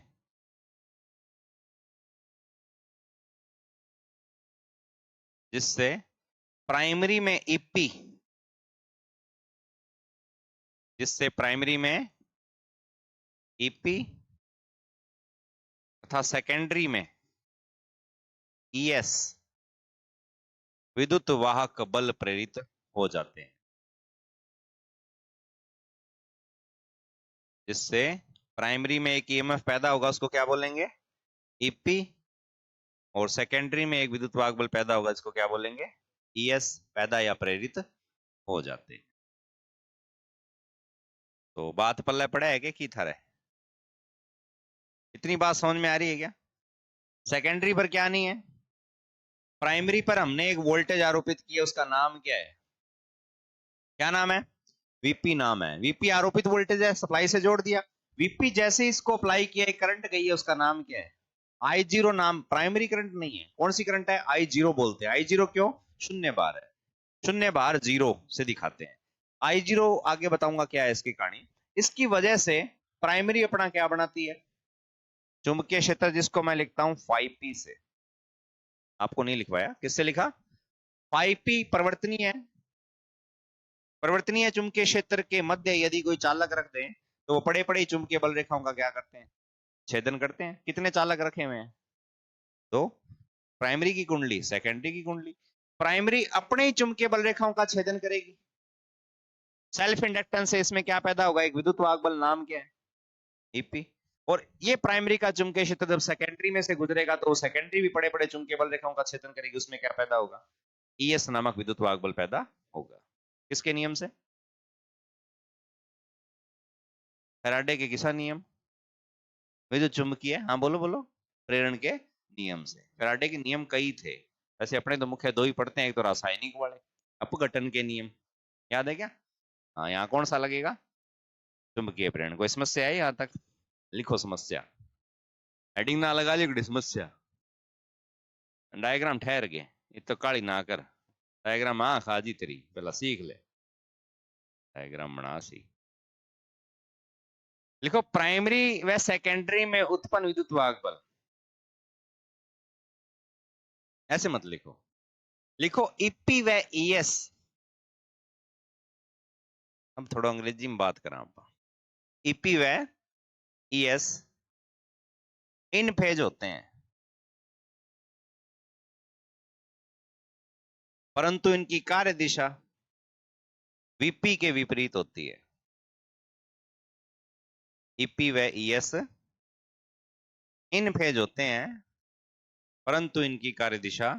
Speaker 1: जिससे प्राइमरी में ईपी, जिससे प्राइमरी में ईपी तथा सेकेंडरी में ईएस विद्युत वाहक बल प्रेरित हो जाते हैं। जिससे प्राइमरी में एक ईएमएफ पैदा होगा, उसको क्या बोलेंगे, ईपी। और सेकेंडरी में एक विद्युत वाहक बल पैदा होगा, इसको क्या बोलेंगे, ईएस पैदा या प्रेरित हो जाते हैं। तो बात पल्ले पड़ा है कि था रहे, इतनी बात समझ में आ रही है क्या? सेकेंडरी पर क्या नहीं है, प्राइमरी पर हमने एक वोल्टेज आरोपित किया, उसका नाम क्या है, क्या नाम है, वीपी नाम है। वीपी आरोपित वोल्टेज है, सप्लाई से जोड़ दिया। वीपी जैसे ही इसको अप्लाई किया, एक करंट गई है, उसका नाम क्या है, आई जीरो नाम। प्राइमरी करंट नहीं है, कौन सी करंट है, आई जीरो बोलते हैं। आई जीरो क्यों, शून्य बार है, शून्य बार 0 से दिखाते हैं। I0 आगे बताऊंगा क्या है इसकी कहानी। इसकी वजह से प्राइमरी अपना क्या बनाती है, चुंबकीय क्षेत्र, जिसको मैं लिखता हूं 5p से। आपको नहीं लिखवाया, किससे लिखा, 5p परिवर्तनीय है। परिवर्तनीय चुंबकीय क्षेत्र के मध्य यदि कोई चालक रख दें तो वो पड़े पड़े चुंबकीय बल रेखाओं का क्या करते हैं, छेदन करते हैं। कितने चालक रखे हुए हैं, दो, प्राइमरी की कुंडली, सेकेंडरी की कुंडली। प्राइमरी अपने ही चुंबकीय बल रेखाओं का छेदन करेगी। सेल्फ इंडक्टेंस से इसमें क्या पैदा होगा, एक विद्युत वाहक बल, नाम क्या है, ईपी। और ये प्राइमरी का चुंबकीय क्षेत्र जब सेकेंडरी में से गुजरेगा तो सेकेंडरी भी बड़े बड़े चुंबकीय बल रेखाओं का छेदन करेगी। उसमें क्या पैदा होगा, ईएस नामक विद्युत वाहक बल पैदा होगा। किसके नियम से, फैराडे के किसा नियम, विद्युत चुंबकीय, हाँ बोलो बोलो, प्रेरण के नियम से। फैराडे के नियम कई थे, वैसे अपने तो मुख्य दो ही पढ़ते हैं, एक तो रासायनिक वाले, अपघटन के नियम, याद है क्या। हाँ, यहाँ कौन सा लगेगा, चुंबकीय प्रेरण। कोई समस्या है यहाँ तक, लिखो समस्या, हेडिंग ना लगा ली समस्या। डायग्राम ठहर गए, ये तो काली ना कर, डायग्राम आ खाजी तेरी, पहला सीख ले डायग्राम बना सी। लिखो प्राइमरी व सेकेंडरी में उत्पन्न विद्युत वाहक बल, ऐसे मत लिखो, लिखो ईपी व ईएस। हम थोड़ा अंग्रेजी में बात करें, आप ईपी व ईएस इन फेज होते हैं, परंतु इनकी कार्य दिशा वीपी के विपरीत होती है। ईपी व ईएस इन फेज होते हैं, परंतु इनकी कार्य दिशा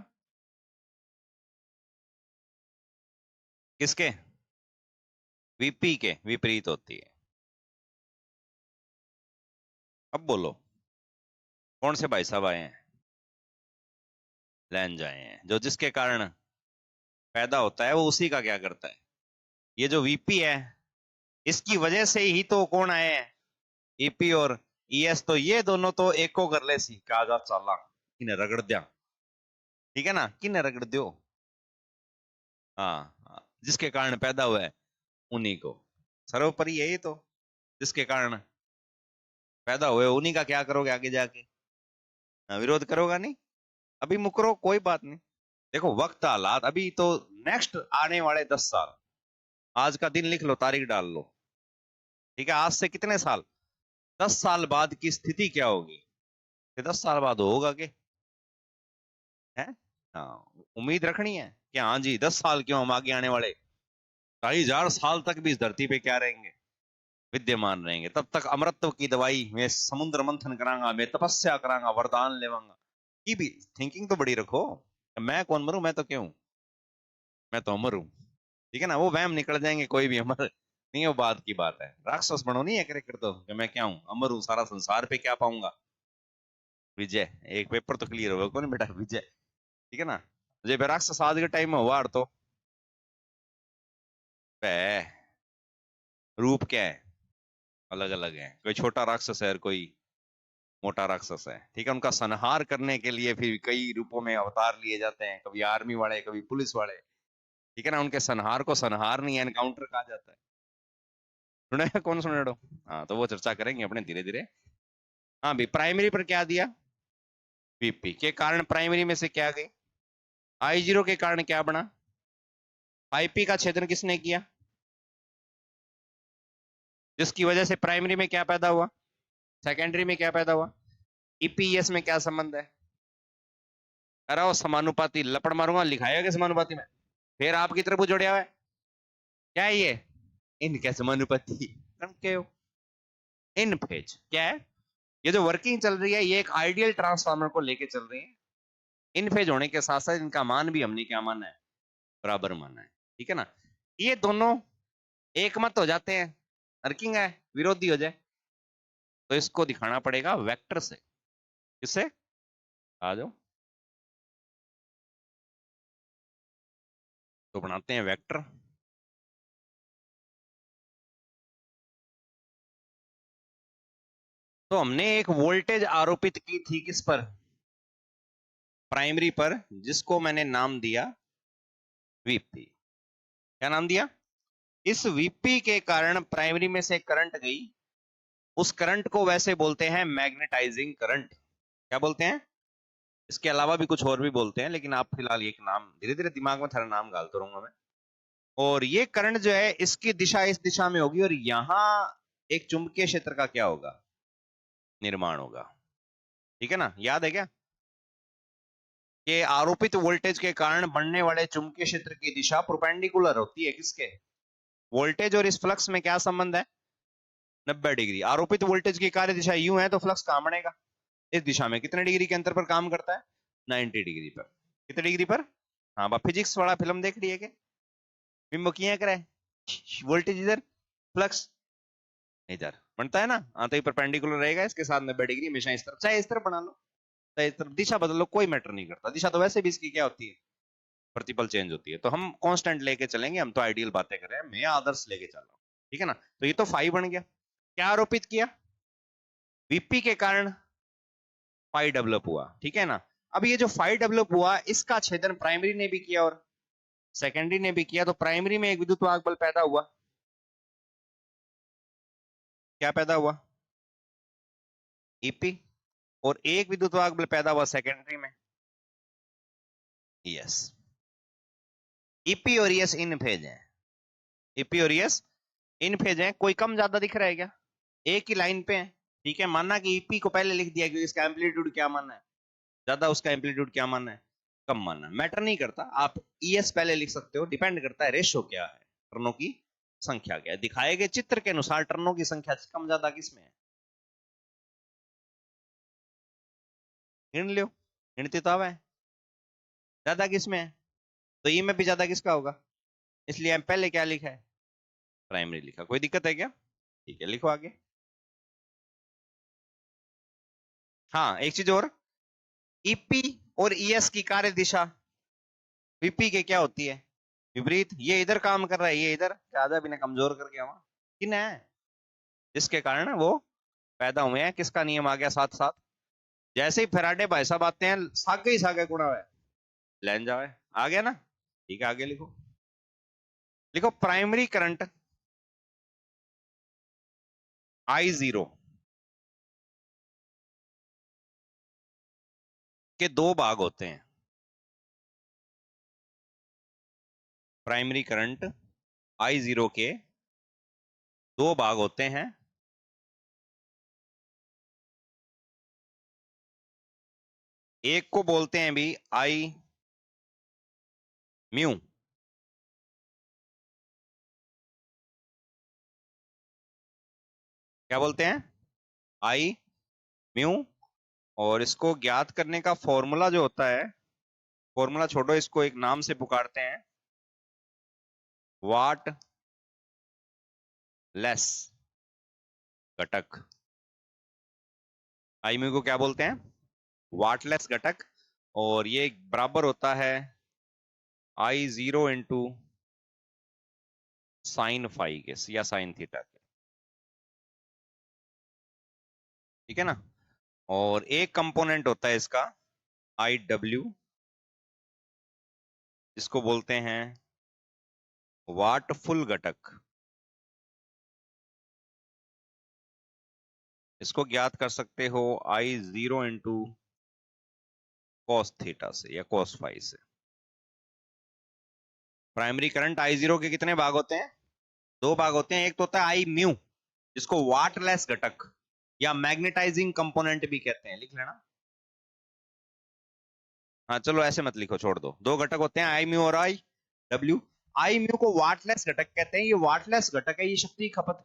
Speaker 1: किसके, वीपी के विपरीत होती है। अब बोलो, कौन से भाई साहब आए हैं, लैंज आए हैं, जो जिसके कारण पैदा होता है वो उसी का क्या करता है, ये जो वीपी है इसकी वजह से ही तो कौन आए हैं, ईपी और ईएस। तो ये दोनों तो एक को कर ले सी, कहा जा चाला किन्हें रगड़ दिया, ठीक है ना, किन्हें रगड़ दियो, हाँ, जिसके कारण पैदा हुआ है उन्हीं को, सर्वोपरि यही तो, जिसके कारण पैदा हुए उन्हीं का क्या करोगे आगे जाके, विरोध करोगा नहीं, अभी मुकरो कोई बात नहीं। देखो वक्त हालात, अभी तो नेक्स्ट आने वाले 10 साल, आज का दिन लिख लो, तारीख डाल लो, ठीक है, आज से कितने साल, 10 साल बाद की स्थिति क्या होगी, कि 10 साल बाद होगा कि है, हाँ, उम्मीद रखनी है कि हाँ जी 10 साल क्यों, हम आगे आने वाले 2,500 साल तक भी इस धरती पे क्या रहेंगे, विद्यमान रहेंगे। तब तक अमरत्व की दवाई, मैं समुद्र मंथन करांगा, मैं तपस्या करांगा, वरदान लेवांगा, ये भी थिंकिंग तो बड़ी रखो। मैं कौन मरूं, मैं तो क्यों, मैं तो अमर हूं, ठीक है ना, वो वहम निकल जाएंगे, कोई भी अमर नहीं है, वो बात की बात है। राक्षस बनो नहीं है कर तो, कि मैं क्या हूं, अमर हूं, सारा संसार पे क्या पाऊंगा, विजय, एक पेपर तो क्लियर होगा कौन बेटा, विजय, ठीक है ना। मुझे राक्षस आज के टाइम में हुआ तो रूप क्या है, अलग अलग है, कोई छोटा राक्षस है और कोई मोटा राक्षस है, ठीक है। उनका संहार करने के लिए फिर कई रूपों में अवतार लिए जाते हैं, कभी आर्मी वाले, कभी पुलिस वाले, ठीक है ना। उनके संहार को संहार नहीं, एनकाउंटर कहा जाता है, सुने कौन सुने लो, हाँ, तो वो चर्चा करेंगे अपने धीरे धीरे। हाँ भी, प्राइमरी पर क्या दिया, वीपी के कारण प्राइमरी में से क्या गई, I0 के कारण क्या बना, 5p का छेदन किसने किया, जिसकी वजह से प्राइमरी में क्या पैदा हुआ, सेकेंडरी में क्या पैदा हुआ, ईपीएस में क्या संबंध है, अरे वो समानुपाती, लपड़ मारूंगा, लिखाएगा क्या समानुपाती में, फिर आपकी तरफ जोड़िया हुआ है, क्या है ये, इनके समानुपाती, इन फेज क्या है, ये जो वर्किंग चल रही है ये एक आइडियल ट्रांसफार्मर को लेके चल रही है। इन फेज होने के साथ साथ इनका मान भी हमने क्या माना है, बराबर माना है, ठीक है ना। ये दोनों एक मत हो जाते हैं, वर्किंग है, विरोधी हो जाए, तो इसको दिखाना पड़ेगा वेक्टर से, किससे, आ जाओ, तो बनाते हैं वेक्टर। तो हमने एक वोल्टेज आरोपित की थी किस पर, प्राइमरी पर, जिसको मैंने नाम दिया वीपी। क्या नाम दिया? इस वीपी के कारण प्राइमरी में से करंट गई, उस करंट को वैसे बोलते हैं मैग्नेटाइजिंग करंट। क्या बोलते हैं? इसके अलावा भी कुछ और भी बोलते हैं, लेकिन आप फिलहाल एक नाम धीरे धीरे दिमाग में थारा नाम डालता रहूंगा मैं। और ये करंट जो है इसकी दिशा इस दिशा में होगी, और यहां एक चुंबकीय क्षेत्र का क्या होगा? निर्माण होगा। ठीक है ना? याद है क्या कि आरोपित वोल्टेज के कारण बनने वाले चुंबकीय क्षेत्र की दिशा परपेंडिकुलर होती है किसके? वोल्टेज और इस फ्लक्स में क्या संबंध है? 90 डिग्री। आरोपित वोल्टेज की कार्य दिशा यूं है तो फ्लक्स कहां बनेगा? इस दिशा में। कितने डिग्री के अंतर पर काम करता है? 90 डिग्री पर। कितने डिग्री पर? हाँ, फिजिक्स वाला फिल्म देख रही है क्या? बिंबो किया करे वोल्टेज इधर, फ्लक्स इधर बनता है ना। हाँ, तो ये परपेंडिकुलर रहेगा इसके साथ 90 डिग्री, हमेशा इस तरफ, चाहे इस तरफ बना लो, चाहे इस तरफ, दिशा बदल लो, कोई मैटर नहीं करता। दिशा तो वैसे भी इसकी क्या होती है? प्रतिपल चेंज होती है। तो हम कांस्टेंट लेके चलेंगे, हम तो आइडियल बातें कर रहे हैं, मैं आदर्श लेके चल रहा हूँ। ठीक है ना? तो ये तो फाई बन गया। क्या आरोपित किया? वीपी के कारण फाई डेवलप हुआ। ठीक है ना? अब ये जो फाई डेवलप हुआ, इसका छेदन प्राइमरी ने भी किया और सेकेंडरी ने भी किया, तो प्राइमरी में एक विद्युत वाहक बल पैदा हुआ। क्या पैदा हुआ? ईपी। और एक विद्युत वाहक बल पैदा हुआ सेकेंडरी में। यस। ईपी और एस इन फेज है। ईपी और एस इन फेज है। कोई कम ज्यादा दिख रहा है क्या? एक ही लाइन पे है। ठीक है, मानना कि ईपी को पहले लिख दिया, क्योंकि इसका एम्पलीट्यूड क्या मानना है? ज्यादा, उसका एम्पलीट्यूड क्या मानना है? कम मानना है। मैटर नहीं करता, आप ईएस पहले लिख सकते हो, डिपेंड करता है रेशो क्या है, टर्नों की संख्या क्या है। दिखाए गए चित्र के अनुसार टर्नों की संख्या कम ज्यादा किसमें है? गिन लो, गिनती तो है। ज्यादा किसमें है? तो ई में भी ज्यादा किसका होगा? इसलिए हम पहले क्या लिखा है? प्राइमरी लिखा। कोई दिक्कत है क्या? ठीक है, लिखो आगे। हाँ, एक चीज और, ईपी और ईएस की कार्य दिशा वीपी के क्या होती है? विपरीत। ये इधर काम कर रहा है, ये इधर, ज्यादा भी ना कमजोर करके वहां किन है, जिसके कारण वो पैदा हुए हैं। किसका नियम आ गया साथ साथ? जैसे ही फैराडे भाई साहब आते हैं, सागे ही सागे गुणा है, लैन जावे। आ गया ना? ठीक है, आगे लिखो। लिखो प्राइमरी करंट I0 के दो भाग होते हैं। प्राइमरी करंट I0 के दो भाग होते हैं। एक को बोलते हैं भी आई म्यू, क्या बोलते हैं? आई म्यू। और इसको ज्ञात करने का फॉर्मूला जो होता है, फॉर्मूला छोड़ो, इसको एक नाम से पुकारते हैं, वाट लेस घटक। आई म्यू को क्या बोलते हैं? वाटलेस घटक। और ये बराबर होता है I0 इंटू साइन फाई के, या साइन थीटा के। ठीक है ना? और एक कंपोनेंट होता है इसका IW, इसको बोलते हैं वाटफुल घटक। इसको ज्ञात कर सकते हो I0 इंटू कॉस थीटा से या कॉस फाई से। प्राइमरी करंट I0 के कितने भाग होते हैं? दो भाग होते हैं। एक तो होता है आई म्यू, जिसको वाटलेस घटक या मैग्नेटाइजिंग कंपोनेंट भी कहते हैं, लिख लेना। हाँ चलो, ऐसे मत लिखो, छोड़ दो। दो घटक होते हैं, आई म्यू और आई डब्ल्यू। आई म्यू को वाटलेस घटक कहते हैं। ये वाटलेस घटक है, ये शक्ति खपत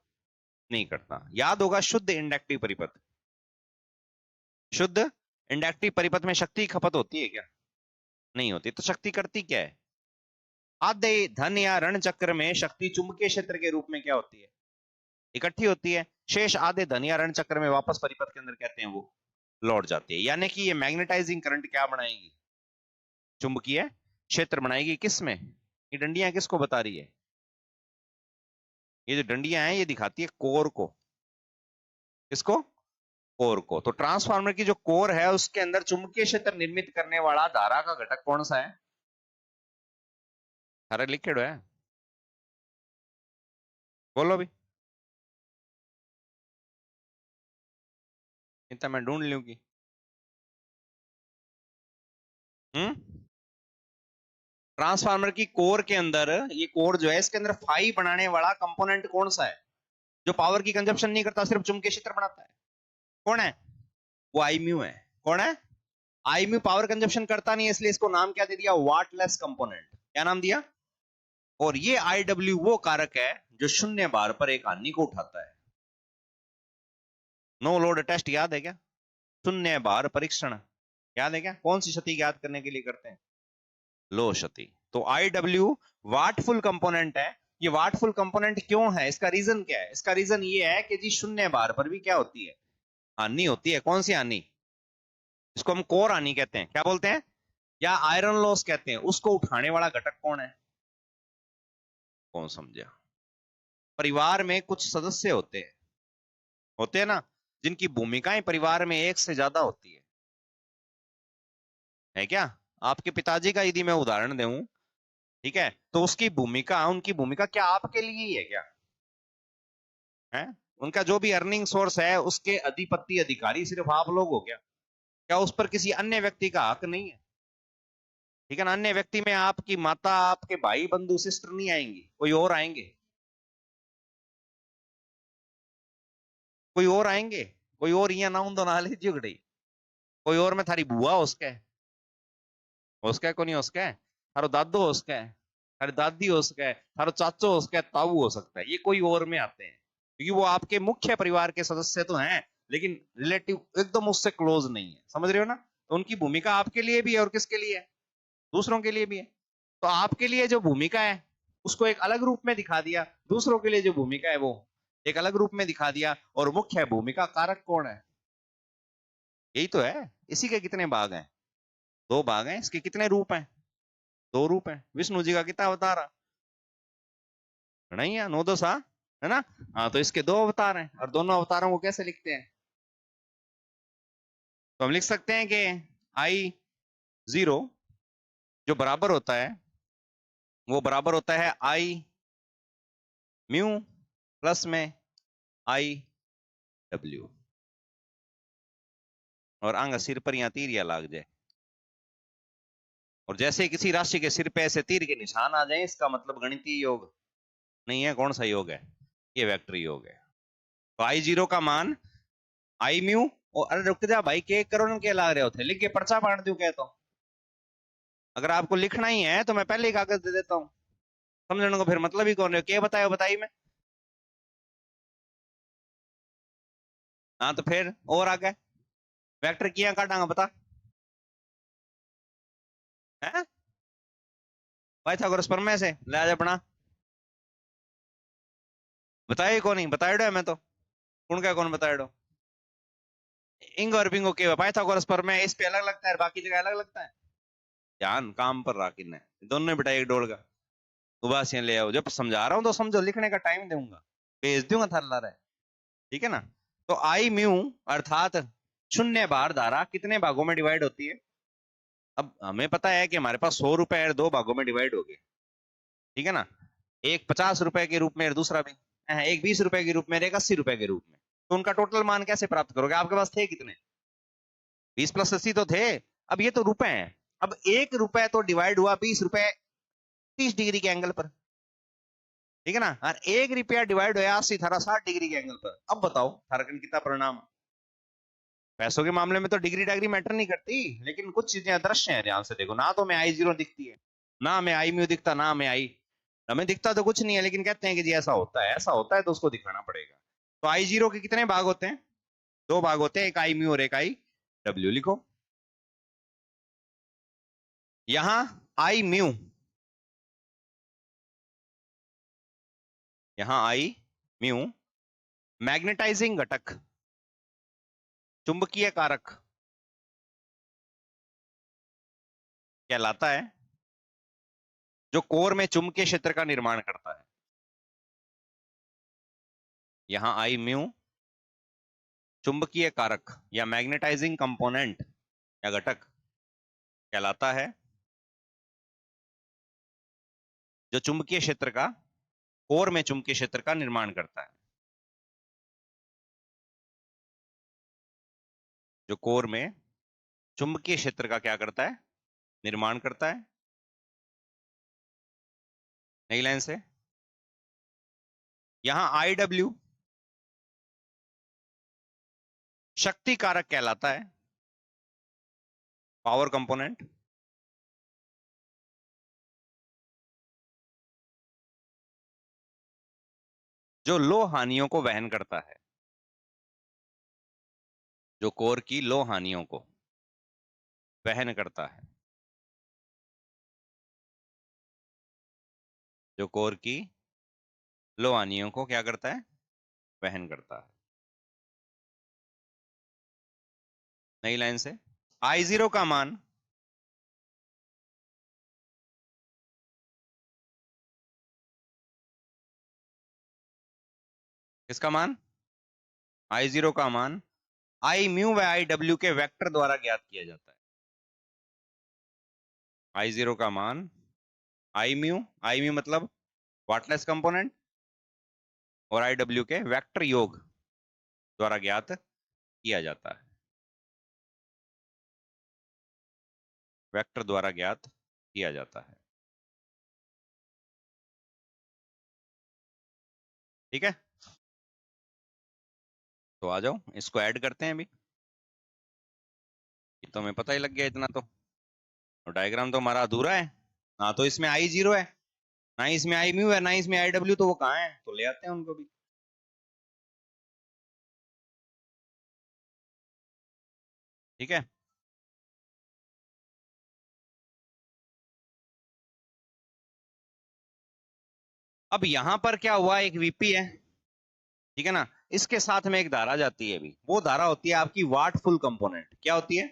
Speaker 1: नहीं करता। याद होगा, शुद्ध इंडक्टिव परिपथ, शुद्ध इंडक्टिव परिपथ में शक्ति खपत होती है क्या? नहीं होती। तो शक्ति करती क्या है? आधे धन या ऋण चक्र में शक्ति चुंबकीय क्षेत्र के रूप में क्या होती है? इकट्ठी होती है। शेष आधे धन या ऋण चक्र में वापस परिपथ के अंदर कहते हैं वो लौट जाती है। यानी कि ये मैग्नेटाइजिंग करंट क्या बनाएगी? चुंबकीय क्षेत्र बनाएगी। किसमें? ये डंडियां किसको बता रही है? ये जो डंडियां हैं, ये दिखाती है कोर को। किसको? कोर को। तो ट्रांसफार्मर की जो कोर है, उसके अंदर चुंबकीय क्षेत्र निर्मित करने वाला धारा का घटक कौन सा है? सारा लिक्विड है, बोलो भी, इतना मैं ढूंढ लूंगी। ट्रांसफार्मर की कोर के अंदर, ये कोर जो है इसके अंदर फाई बनाने वाला कंपोनेंट कौन सा है, जो पावर की कंजप्शन नहीं करता, सिर्फ चुंबकीय क्षेत्र बनाता है? कौन है? वो आई म्यू है। कौन है? आई म्यू पावर कंजप्शन करता नहीं है, इसलिए इसको नाम क्या दे दिया? Wattless component. क्या नाम दिया? और ये आई डब्ल्यू वो कारक है जो शून्य बार पर एक हानि को उठाता है। नो लोड टेस्ट याद है क्या? शून्य बार परीक्षण याद है क्या? कौन सी क्षति याद करने के लिए करते हैं? लो क्षति। तो आई डब्ल्यू वाटफुल कंपोनेंट है। ये वाटफुल कंपोनेंट क्यों है, इसका रीजन क्या है? इसका रीजन ये है कि जी शून्य बार पर भी क्या होती है? हानि होती है। कौन सी हानि? इसको हम कोर हानि कहते हैं। क्या बोलते हैं? या आयरन लॉस कहते हैं। उसको उठाने वाला घटक कौन है? कौन समझा? परिवार में कुछ सदस्य होते हैं ना, जिनकी भूमिकाएं परिवार में एक से ज्यादा होती है क्या? आपके पिताजी का यदि मैं उदाहरण दूं, ठीक है, तो उसकी भूमिका, उनकी भूमिका क्या आपके लिए ही है क्या? है? उनका जो भी अर्निंग सोर्स है उसके अधिपति अधिकारी सिर्फ आप लोग हो क्या? क्या उस पर किसी अन्य व्यक्ति का हक नहीं है? ठीक है ना? अन्य व्यक्ति में आपकी माता, आपके भाई बंधु सिस्टर नहीं आएंगी, कोई और आएंगे। कोई और आएंगे। कोई और यहाँ ना तो ना लीजिए गई। कोई और में थारी बुआ उसका को नहीं उसका है, थारो दादो उसका है, थारी दादी उसका है, थारो चाचो उसका है, ताऊ हो सकता है। ये कोई और में आते हैं क्योंकि वो आपके मुख्य परिवार के सदस्य तो हैं, लेकिन रिलेटिव एकदम उससे क्लोज नहीं है। समझ रहे हो ना? तो उनकी भूमिका आपके लिए भी है और किसके लिए है? दूसरों के लिए भी है। तो आपके लिए जो भूमिका है उसको एक अलग रूप में दिखा दिया, दूसरों के लिए जो भूमिका है वो एक अलग रूप में दिखा दिया। और मुख्य भूमिका कारक कौन है? यही तो है। इसी के कितने भाग हैं? दो भाग हैं। इसके कितने रूप हैं? दो रूप हैं। विष्णु जी का कितना अवतार है? नहीं है, नौ दो सा, है ना? हाँ, तो इसके दो अवतार हैं और दोनों अवतारों को कैसे लिखते हैं? तो हम लिख सकते हैं कि आई जीरो जो बराबर होता है, वो बराबर होता है आई म्यू प्लस में आई डब्ल्यू। और आंगा सिर पर यहाँ तीर या लाग जाए, और जैसे किसी राशि के सिर पे ऐसे तीर के निशान आ जाए, इसका मतलब गणितीय योग नहीं है। कौन सा योग है? ये वेक्टर योग है। तो आई जीरो का मान आई म्यू, और अरे रुक जा भाई, के करोड़ के ला रहे होते, लिख के पर्चा बांट दूं क्या? तो अगर आपको लिखना ही है तो मैं पहले ही कागज दे देता हूँ, समझने को फिर मतलब ही कौन है? क्या बताया बताइए मैं। हाँ तो फिर और आगे वेक्टर किया काटांगा बता है। पाइथागोरस प्रमेय से ले आ जा बना। बताइए कौन नहीं बताया मैं तो कौन क्या कौन बताया? इंग और बिंगो के पाइथागोरस प्रमेय इस पे अलग लगता है, बाकी जगह अलग लगता है। ध्यान काम पर राखी ने दोनों ने बेटा एक डोल का उबासियां ले आओ। जब समझा रहा हूं तो समझो, लिखने का टाइम दूंगा, भेज दूंगा थाला रहा है। ठीक है ना? तो आई म्यू अर्थात शून्य बार धारा कितने भागों में डिवाइड होती है? अब हमें पता है कि हमारे पास 100 रुपए है, दो भागों में डिवाइड हो गए। ठीक है ना? एक 50 रुपए के रूप में और दूसरा भी एक 20 रुपए के रूप में, एक 80 रुपए के रूप में। तो उनका टोटल मान कैसे प्राप्त करोगे? आपके पास थे कितने? 20 + 80 तो थे। अब ये तो रुपए हैं। अब 1 रुपए तो डिवाइड हुआ 20 रुपए 30 डिग्री के एंगल पर। ठीक है ना? और 1 रुपया डिवाइड हुआ 80 थारा 60 डिग्री के एंगल पर। अब बताओ थारा कितना परिणाम? पैसों के मामले में तो डिग्री डाग्री मैटर नहीं करती, लेकिन कुछ चीजें अदृश्य हैं। ध्यान से देखो ना, तो हमें आई जीरो दिखती है ना, हमें आई म्यू दिखता ना, हमें दिखता तो कुछ नहीं है, लेकिन कहते हैं कि जी ऐसा होता है, ऐसा होता है तो उसको दिखाना पड़ेगा। तो आई जीरो के कितने भाग होते हैं? दो भाग होते हैं, एक आई म्यू और एक आई डब्ल्यू। लिखो यहां आई म्यू, यहां आई म्यू मैग्नेटाइजिंग घटक, चुंबकीय कारक कहलाता है, जो कोर में चुंबकीय क्षेत्र का निर्माण करता है। यहां आई म्यू चुंबकीय कारक या मैग्नेटाइजिंग कंपोनेंट या घटक कहलाता है, जो चुंबकीय क्षेत्र का, कोर में चुंबकीय क्षेत्र का निर्माण करता है, जो कोर में चुंबकीय क्षेत्र का क्या करता है, निर्माण करता है। नई लाइन से यहां IW शक्ति कारक कहलाता है, पावर कंपोनेंट, जो लो हानियों को वहन करता है, जो कोर की लो हानियों को वहन करता है, जो कोर की लो हानियों को क्या करता है, वहन करता है। नई लाइन से I0 का मान किसका मान, I0 का मान I म्यू व IW के वेक्टर द्वारा ज्ञात किया जाता है। I0 का मान I म्यू मतलब वाटलेस कंपोनेंट और IW के वेक्टर योग द्वारा ज्ञात किया जाता है, वेक्टर द्वारा ज्ञात किया जाता है। ठीक है, तो आ जाओ इसको ऐड करते हैं अभी, तो हमें पता ही लग गया इतना तो डायग्राम तो हमारा अधूरा है ना, तो इसमें I0 है ना, इसमें I म्यू है ना, इसमें IW, तो वो कहाँ है, तो ले आते हैं उनको भी। ठीक है, अब यहां पर क्या हुआ, एक VP है, ठीक है ना, इसके साथ में एक धारा जाती है, अभी वो धारा होती है आपकी वाट फुल कंपोनेंट। क्या होती है,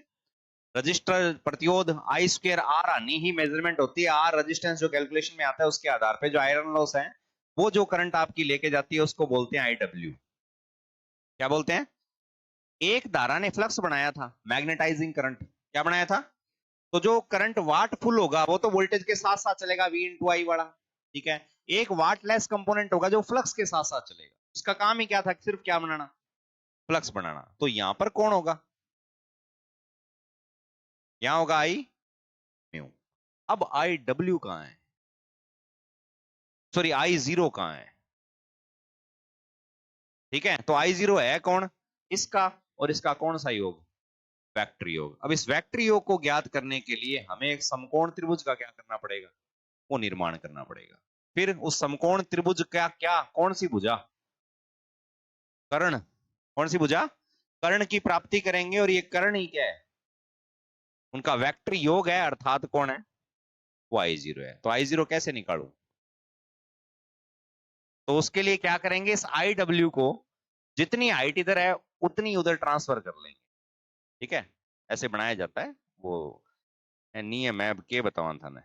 Speaker 1: रजिस्टर प्रतिरोध I²R आनी ही मेजरमेंट होती है, R रेजिस्टेंस जो कैलकुलेशन में आता है उसके आधार पे जो आयरन लॉस है, वो जो करंट आपकी लेके जाती है उसको बोलते हैं IW। क्या बोलते हैं, एक धारा ने फ्लक्स बनाया था, मैग्नेटाइजिंग करंट, क्या बनाया था, तो जो करंट वाट फुल होगा वो तो वोल्टेज के साथ साथ चलेगा, V/I वाला, ठीक है। एक वाट लेस कंपोनेंट होगा जो फ्लक्स के साथ साथ चलेगा, उसका काम ही क्या था, सिर्फ क्या बनाना, फ्लक्स बनाना। तो यहां पर कौन होगा, यहां होगा I म्यू। अब IW कहां है, सॉरी I0 कहां है, ठीक है, तो I0 है कौन, इसका और इसका कौन सा योग, वेक्टर योग। अब इस वेक्टर योग को ज्ञात करने के लिए हमें एक समकोण त्रिभुज का क्या करना पड़ेगा, वो निर्माण करना पड़ेगा। फिर उस समकोण त्रिभुज का क्या, कौन सी भुजा, कर्ण, कौन सी भुजा, कर्ण की प्राप्ति करेंगे, और ये कर्ण ही क्या है, उनका वेक्टर योग है, अर्थात कौन है, वो I0 है। तो I0 कैसे निकालू, तो उसके लिए क्या करेंगे, इस IW को जितनी हाइट इधर है उतनी उधर ट्रांसफर कर लेंगे। ठीक है, ऐसे बनाया जाता है, वो नियम है, अब के बतावा था ने,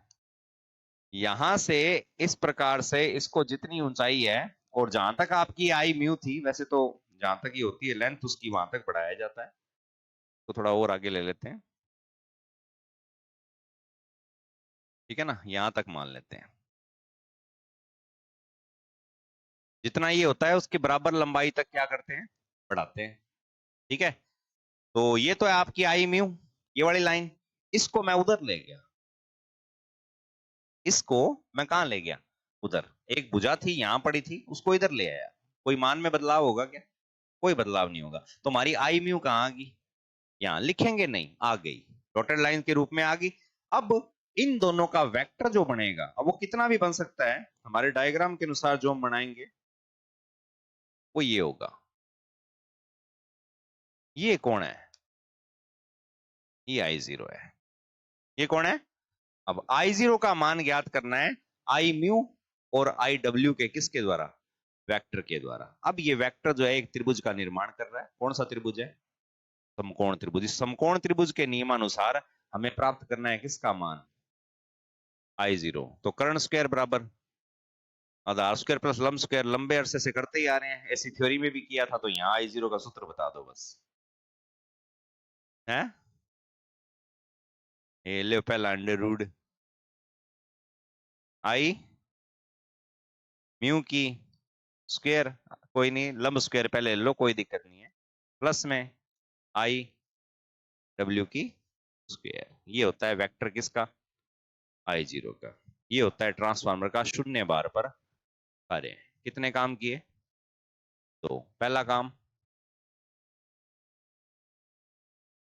Speaker 1: यहां से इस प्रकार से इसको जितनी ऊंचाई है, और जहां तक आपकी I म्यू थी, वैसे तो जहां तक ही होती है लेंथ उसकी, वहां तक बढ़ाया जाता है। तो थोड़ा और आगे ले लेते हैं, ठीक है ना, यहां तक मान लेते हैं, जितना ये होता है उसके बराबर लंबाई तक क्या करते हैं, बढ़ाते हैं। ठीक है, तो ये तो है आपकी I म्यू, ये वाली लाइन, इसको मैं उधर ले गया, इसको मैं कहां ले गया, उधर। एक भुजा थी यहां पड़ी थी, उसको इधर ले आया। कोई मान में बदलाव होगा क्या, कोई बदलाव नहीं होगा। तो हमारी I म्यू कहां आ गई, यहां लिखेंगे नहीं, आ गई, डॉटेड लाइन के रूप में आ गई। अब इन दोनों का वेक्टर जो बनेगा, अब वो कितना भी बन सकता है, हमारे डायग्राम के अनुसार जो हम बनाएंगे वो ये होगा। ये कौन है, ये I0 है। ये कौन है, अब I0 का मान ज्ञात करना है I म्यू और IW के किसके द्वारा, वेक्टर के द्वारा। अब ये वेक्टर जो है एक त्रिभुज का निर्माण कर रहा है, कौन सा त्रिभुज है, समकोण त्रिभुज। इस समकोण त्रिभुज के नियमानुसार हमें प्राप्त करना है किसका मान, I0। तो कर्ण स्क्वायर बराबर आधार स्क्वायर प्लस लंब स्क्वायर, लंबे अरसे से करते ही आ रहे हैं, ऐसी थ्योरी में भी किया था, तो यहाँ I0 का सूत्र बता दो बस, है ये ले पहला अंडर रूट I म्यू की स्क्वायर, कोई नहीं, लंब स्क्वायर पहले ले लो, कोई दिक्कत नहीं है, प्लस में आई डब्ल्यू की स्क्वायर। ये होता है वेक्टर किसका, आई जीरो का। ये होता है ट्रांसफार्मर का शून्य बार पर कार्य। कितने काम किए, तो पहला काम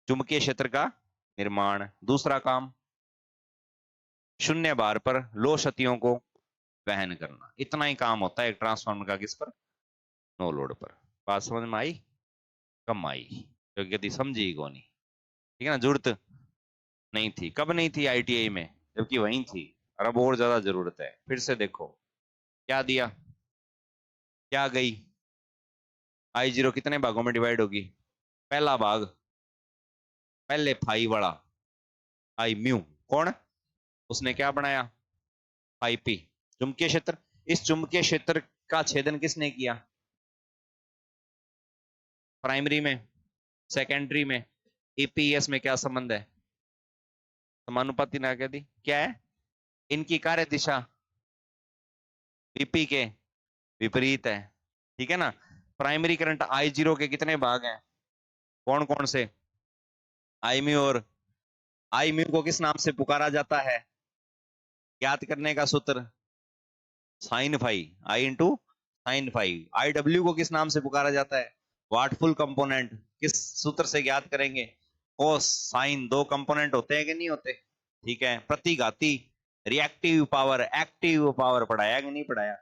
Speaker 1: चुंबकीय क्षेत्र का निर्माण, दूसरा काम शून्य बार पर लो क्षतियों को वहन करना। इतना ही काम होता है एक ट्रांसफार्मर का, किस पर, नो लोड पर। बात समझ में आई, कम आई, क्योंकि यदि समझी को नहीं, ठीक है ना, जरूरत नहीं थी। कब नहीं थी, आईटीआई में, जबकि वहीं थी। और अब और ज्यादा जरूरत है। फिर से देखो क्या दिया, क्या गई, आई जीरो कितने भागों में डिवाइड होगी, पहला भाग पहले फाई वाला आई म्यू, कौन, उसने क्या बनाया, फाई पी, चुंबकीय क्षेत्र। इस चुंबकीय क्षेत्र का छेदन किसने किया, प्राइमरी में, सेकेंडरी में, ईपीएस में क्या संबंध है, समानुपाती ना कह दी, क्या है, इनकी कार्य दिशा वीपी के विपरीत है, ठीक है ना। प्राइमरी करंट आई जीरो के कितने भाग हैं, कौन कौन से, आई म्यू, और आई म्यू को किस नाम से पुकारा जाता है, ज्ञात करने का सूत्र sine phi, I into sine phi. I W को किस नाम से पुकारा जाता है, वाट फुल कंपोनेंट, किस सूत्र से ज्ञात करेंगे, कोस साइन। दो कंपोनेंट होते हैं कि नहीं होते, ठीक है। प्रतिघाती, रिएक्टिव पावर, एक्टिव पावर पढ़ाया कि नहीं पढ़ाया,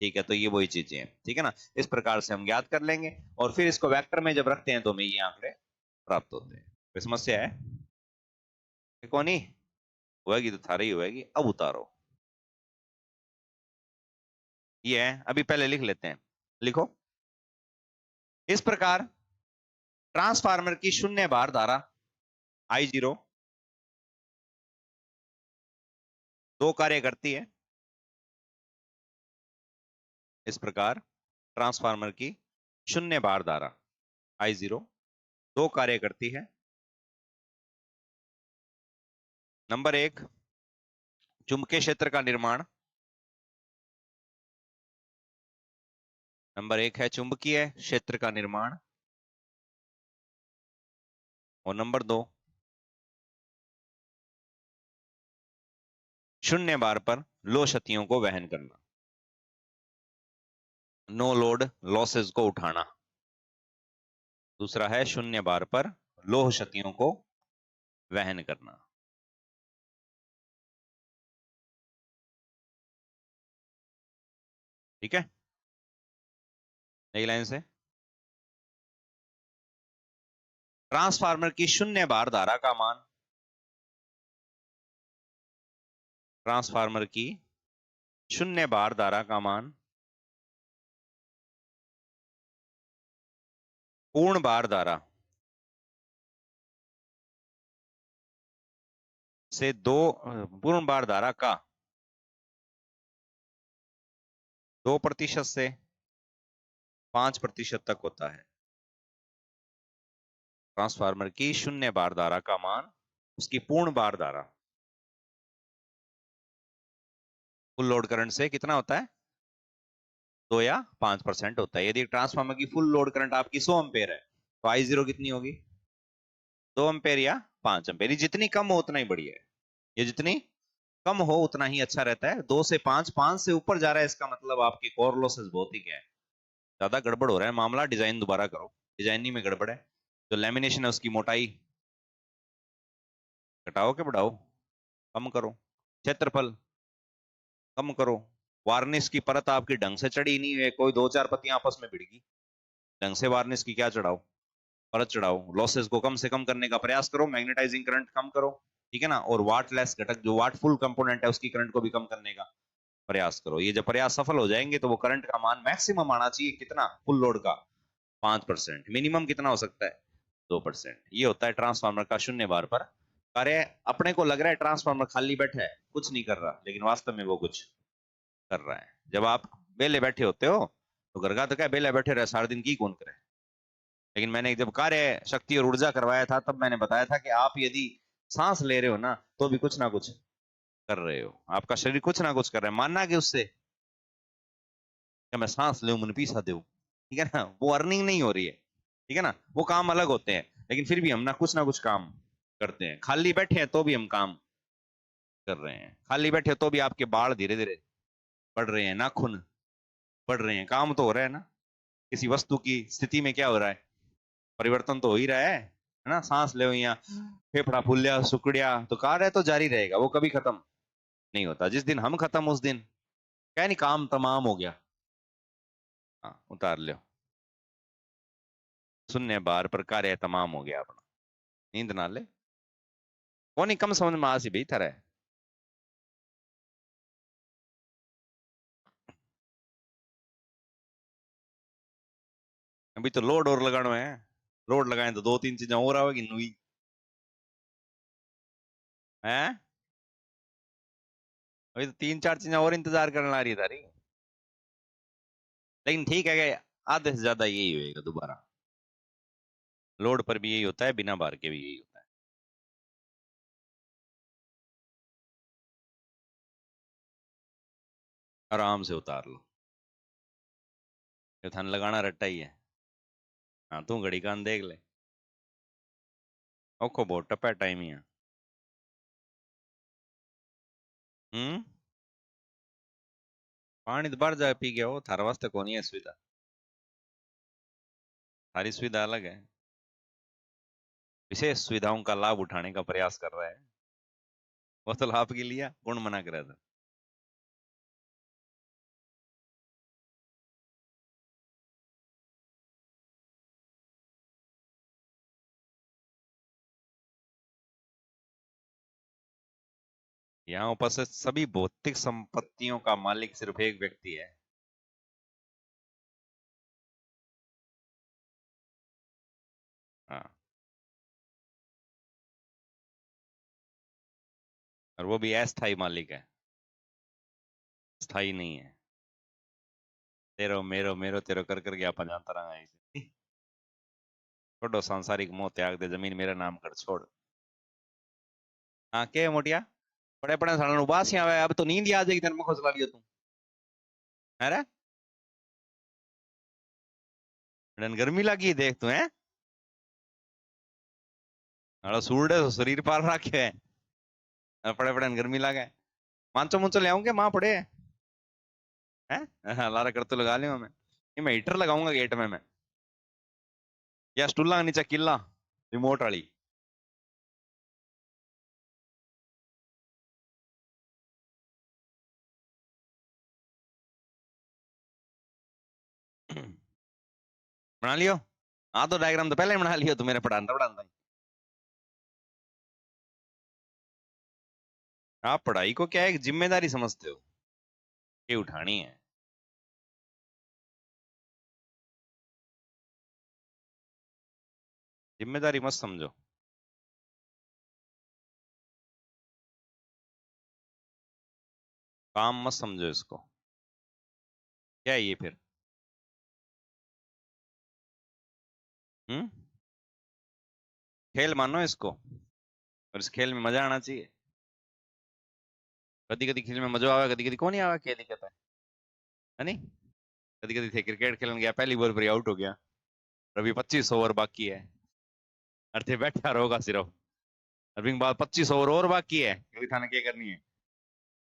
Speaker 1: ठीक है। तो ये वही चीजें हैं, ठीक है ना। इस प्रकार से हम ज्ञात कर लेंगे, और फिर इसको वेक्टर में जब रखते हैं तो हमें ये आंकड़े प्राप्त होते हैं। कोई समस्या है, कौन नहीं होगी, तो थारी होगी। अब उतारो, ये है, अभी पहले लिख लेते हैं, लिखो। इस प्रकार ट्रांसफार्मर की शून्य बार धारा आई जीरो दो कार्य करती है। इस प्रकार ट्रांसफार्मर की शून्य बार धारा आई जीरो दो कार्य करती है। नंबर एक, चुंबकीय क्षेत्र का निर्माण। नंबर एक है चुंबकीय क्षेत्र का निर्माण, और नंबर दो, शून्य बार पर लो क्षतियों को वहन करना, नो लोड लॉसेस को उठाना। दूसरा है शून्य बार पर लो क्षतियों को वहन करना। ठीक है, नई लाइन से, ट्रांसफार्मर की शून्य बार धारा का मान, ट्रांसफार्मर की शून्य बार धारा का मान पूर्ण बार धारा से दो, पूर्ण बार धारा का 2% से 5% तक होता है। ट्रांसफार्मर की शून्य बार धारा का मान, उसकी पूर्ण बार धारा फुल लोड करंट से कितना होता है, 2 या 5% होता है। यदि ट्रांसफार्मर की फुल लोड करंट आपकी 100 एम्पेयर है, तो आई जीरो कितनी होगी, 2 एम्पेयर या 5 एम्पेयर। जितनी कम हो उतना ही बढ़िया है, ये जितनी कम हो उतना ही अच्छा रहता है। 2 से 5, 5 से ऊपर जा रहा है, इसका मतलब आपके कोर लॉसेस बहुत ही क्या है, ज्यादा गड़बड़ हो रहा है मामला। डिजाइन दोबारा करो, डिजाइन में गड़बड़ है। जो लेमिनेशन है उसकी मोटाई घटाओ के बढ़ाओ, कम करो, क्षेत्रफल कम करो, वार्निश की परत आपकी ढंग से चढ़ी नहीं है, कोई 2-4 पत्तियां आपस में भिड़ गई, ढंग से वार्निश की क्या चढ़ाओ, परत चढ़ाओ। लॉसेस को कम से कम करने का प्रयास करो, मैग्नेटाइजिंग करंट कम करो, ठीक है ना। और वाट लेस घटक, जो वाट फुल कंपोनेंट है, उसकी करंट को भी कम करने का प्रयास करो। ये जब प्रयास सफल हो जाएंगे तो वो करंट का मान मैक्सिमम आना चाहिए कितना, फुल लोड का 5%, मिनिमम कितना हो सकता है 2%। ये होता है ट्रांसफार्मर का शून्य बार पर कार्य। अपने को लग रहा है ट्रांसफार्मर खाली बैठा है, कुछ नहीं कर रहा, लेकिन वास्तव में वो कुछ कर रहा है। जब आप बेले बैठे होते हो तो घर का तो क्या बेले बैठे रहे सारा दिन, की कौन करे। लेकिन मैंने जब कार्य शक्ति और ऊर्जा करवाया था, तब मैंने बताया था कि आप यदि सांस ले रहे हो ना, तो भी कुछ ना कुछ कर रहे हो, आपका शरीर कुछ ना कुछ कर रहा है, मानना कि उससे क्या मैं सांस ले मन पीसा दू, ठीक है ना, वो अर्निंग नहीं हो रही है, ठीक है ना, वो काम अलग होते हैं। लेकिन फिर भी हम ना कुछ काम करते हैं, खाली बैठे हैं तो भी हम काम कर रहे हैं, खाली बैठे तो भी आपके बाल धीरे धीरे बढ़ रहे हैं, नाखून बढ़ रहे हैं, काम तो हो रहा है ना। किसी वस्तु की स्थिति में क्या हो रहा है, परिवर्तन तो हो ही रहा है ना। सांस ले या फेफड़ा फूलिया सुकड़िया तो कार्य तो जारी रहेगा, वो कभी खत्म नहीं होता। जिस दिन हम खत्म उस दिन क्या नहीं, काम तमाम हो गया। हाँ उतार लो, शून्य बार पर कार्य तमाम हो गया अपना। नींद ना ले, वो नहीं कम समझ में आसी बेहतर है। अभी तो लोड और लगाना है, लोड लगाए तो दो तीन चीजें और आवेगी नुई है। अभी तो तीन चार चीजें और इंतजार करने आ रही है तारी। लेकिन ठीक है कि आधे से ज्यादा यही होएगा दोबारा, लोड पर भी यही होता है, बिना बार के भी यही होता है। आराम से उतार लो, जो थन लगाना रट्टा ही है। हाँ तू घड़ी कान देख ले, ओखो बहुत टप्पा टाइम ही है। हम्म, पानी तो भर जाए पी गया हो, थारे वास्ते कौन है सुविधा, सारी सुविधा अलग है, विशेष सुविधाओं का लाभ उठाने का प्रयास कर रहा है। वो तो लाभ के लिया, कौन मना कर रहा था। यहाँ उपस्थित सभी भौतिक संपत्तियों का मालिक सिर्फ एक व्यक्ति है। हाँ, और वो भी अस्थाई मालिक है, स्थाई नहीं है। तेरो मेरो मेरो तेरो कर कर गया पंजाता रहा है। छोड़ो सांसारिक मोह त्याग दे, जमीन मेरा नाम कर छोड़। हाँ के मोटिया, पड़े पड़े सालन उबास ही आवे, अब तो नींद ही आ जाएगी तेरे मुख चला लियो तू, है रे। बड़न गर्मी लगी देख तू है, अड़ा सूरडे तो शरीर पार रखे है, और पड़े पड़े गर्मी लगे। मांचो मुंचो ले आऊंगे माँ पड़े हैं। हाँ, लारा कर तो लगा लियो मैं, ये मैं हीटर लगाऊंगा गेट में मैं, या स्टूला नीचे किला रिमोट वाली। बना लियो, हाँ तो डायग्राम तो पहले ही बना लियो, तू मेरे पढ़ाता पढ़ाता। आप पढ़ाई को क्या एक जिम्मेदारी समझते हो, ये उठानी है। जिम्मेदारी मत समझो, काम मत समझो इसको। क्या है ये फिर, हम्म, खेल मानो इसको, और इस खेल में मजा आना चाहिए। कदी कदी खेल में मजा आवे, कदी कदी कौन नहीं आवे, क्या दिक्कत है नहीं। कदी कदी थे क्रिकेट खेलने गया, पहली बॉल पर आउट हो गया, अभी 25 ओवर बाकी है, अर्थे बैठा रहोगा सिर्फ, अभी बाद 25 ओवर और बाकी है, क्योंकि थाने क्या करनी है,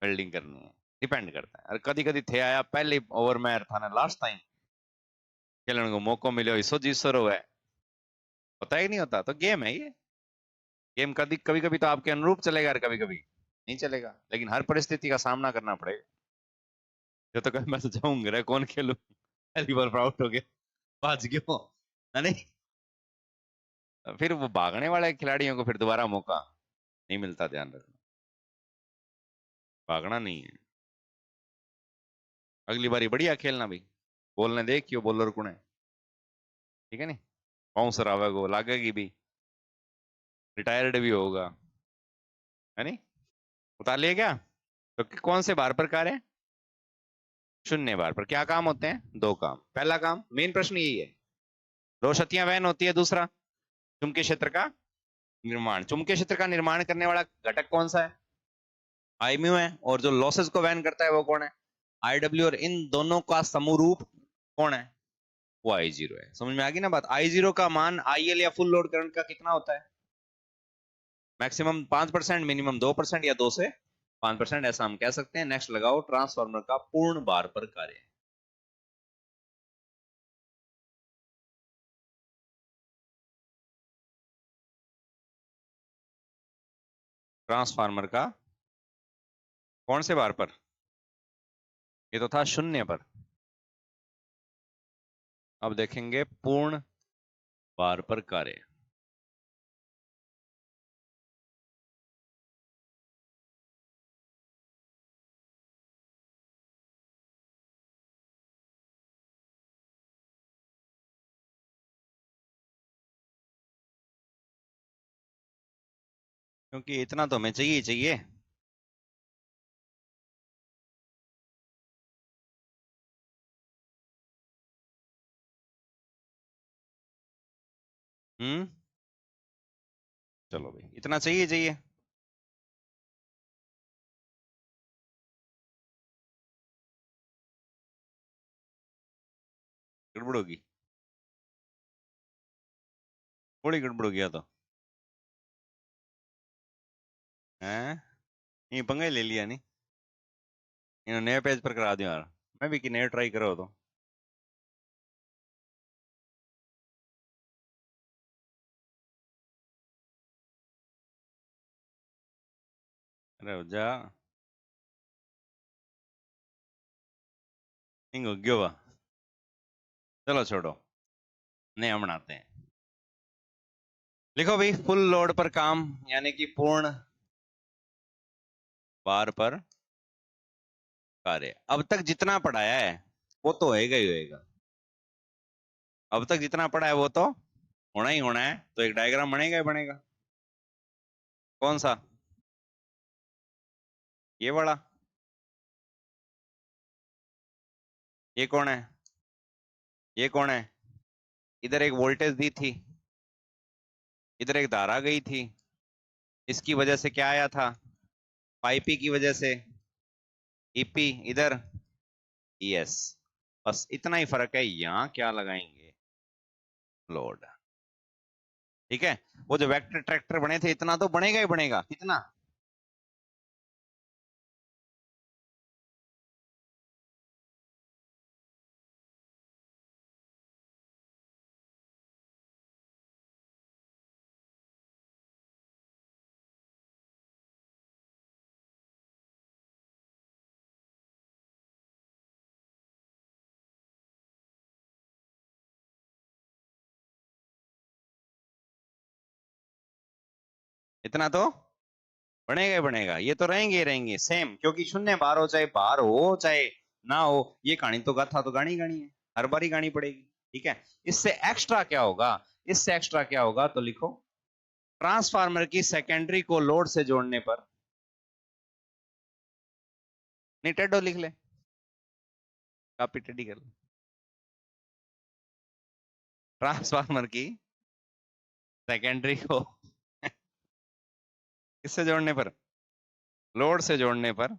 Speaker 1: फील्डिंग करनी है। डिपेंड करता है, और कदी कदी थे आया पहले ओवर में थाने लास्ट टाइम खेलने को मौका मिले, इसो जीत रो है, होता ही नहीं होता, तो गेम है ये। गेम कभी कभी कभी तो आपके अनुरूप चलेगा और कभी कभी नहीं चलेगा, लेकिन हर परिस्थिति का सामना करना पड़ेगा। जो तो कभी मैं तो जाऊंगा रे कौन खेलू, पहली बार आउट हो गया, बाज गयो है नहीं। फिर वो भागने वाले खिलाड़ियों को फिर दोबारा मौका नहीं मिलता, ध्यान रखना, भागना नहीं है। अगली बारी बढ़िया खेलना भाई, बोलने दे क्यों बॉलर कौन है, ठीक है नहीं, बाउंसर आवेगा लागेगी भी, रिटायर्ड भी होगा, है नहीं। उतार लिया क्या, तो कौन से बार पर कार्य है, शून्य बार पर क्या काम होते हैं, दो काम। पहला काम, मेन प्रश्न यही है, रोशतियां वहन होती है, दूसरा चुंबकीय क्षेत्र का निर्माण। चुंबकीय क्षेत्र का निर्माण करने वाला घटक कौन सा है, आईम्यू है, और जो लॉसेस को वहन करता है वो कौन है, IW और इन दोनों का समरूप कौन है? वो I0 है। समझ में आ गई ना बात? I0 का मान IL या फुल लोड करंट का कितना होता है? मैक्सिमम 5%, मिनिमम 2% या 2 से 5%, ऐसा हम कह सकते हैं। नेक्स्ट लगाओ, ट्रांसफार्मर का पूर्ण बार पर कार्य। ट्रांसफार्मर का कौन से बार पर? ये तो था 0 पर। अब देखेंगे पूर्ण बार पर कार्य। क्योंकि इतना तो हमें चाहिए ही चाहिए। चलो भाई, इतना चाहिए चाहिए। गड़बड़ होगी, थोड़ी गड़बड़ हो गया तो हैं। ये पंगा ही ले लिया नहीं, इन्होंने नए पेज पर करा दिया यार। मैं भी कि नए ट्राई करो तो। अरे हो जा, हिंग हो गयो वा। चलो छोड़ो, नया बनाते हैं। लिखो भाई, फुल लोड पर काम यानी कि पूर्ण बार पर कार्य। अब तक जितना पढ़ाया है वो तो होएगा ही होएगा। अब तक जितना पढ़ा है वो तो होना ही होना है। तो एक डायग्राम बनेगा ही बनेगा। कौन सा? ये वाला? ये कौन है? ये कौन है? इधर एक वोल्टेज दी थी, इधर एक धारा गई थी, इसकी वजह से क्या आया था? पाईपी की वजह से ईपी, इधर ईएस। बस इतना ही फर्क है। यहां क्या लगाएंगे? लोड। ठीक है। वो जो वेक्टर ट्रैक्टर बने थे, इतना तो बनेगा ही बनेगा। कितना? इतना तो बनेगा ही बनेगा। ये तो रहेंगे ही रहेंगे सेम, क्योंकि शून्य बार हो, चाहे बार हो चाहे ना हो, ये कहानी तो गाथा तो गानी गानी है, हर बार ही गानी पड़ेगी। ठीक है। इससे एक्स्ट्रा क्या होगा? इससे एक्स्ट्रा क्या होगा तो लिखो, ट्रांसफार्मर की सेकेंडरी को लोड से जोड़ने पर, नहीं टेडो लिख ले, कॉपी टेडी कर ले। ट्रांसफार्मर की सेकेंडरी को किससे जोड़ने पर? लोड से जोड़ने पर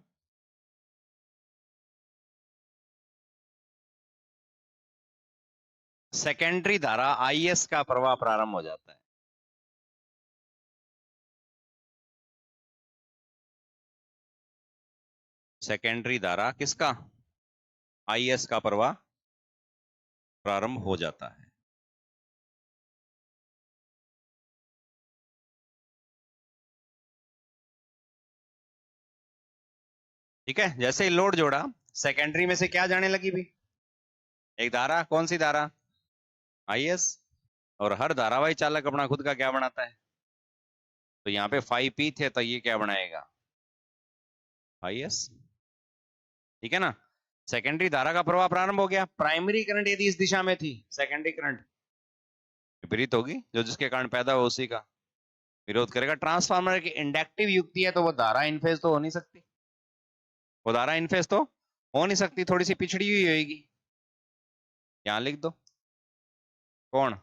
Speaker 1: सेकेंडरी धारा आईएस का प्रवाह प्रारंभ हो जाता है। सेकेंडरी धारा किसका? आईएस का प्रवाह प्रारंभ हो जाता है। ठीक है। जैसे ही लोड जोड़ा, सेकेंडरी में से क्या जाने लगी भी? एक धारा। कौन सी धारा? आईएस। और हर धारावाही चालक अपना खुद का क्या बनाता है? तो यहाँ पे 5P थे, तो ये क्या बनाएगा? आईएस। ठीक है ना। सेकेंडरी धारा का प्रवाह प्रारंभ हो गया। प्राइमरी करंट यदि इस दिशा में थी, सेकेंडरी करंट विपरीत होगी, जो जिसके कारण पैदा हो उसी का विरोध करेगा। ट्रांसफार्मर की इंडक्टिव युक्ति है, तो वो धारा इन फेज तो हो नहीं सकती। वो धारा इन फेज तो हो नहीं सकती, थोड़ी सी पिछड़ी हुई होगी। यहां लिख दो। कौन?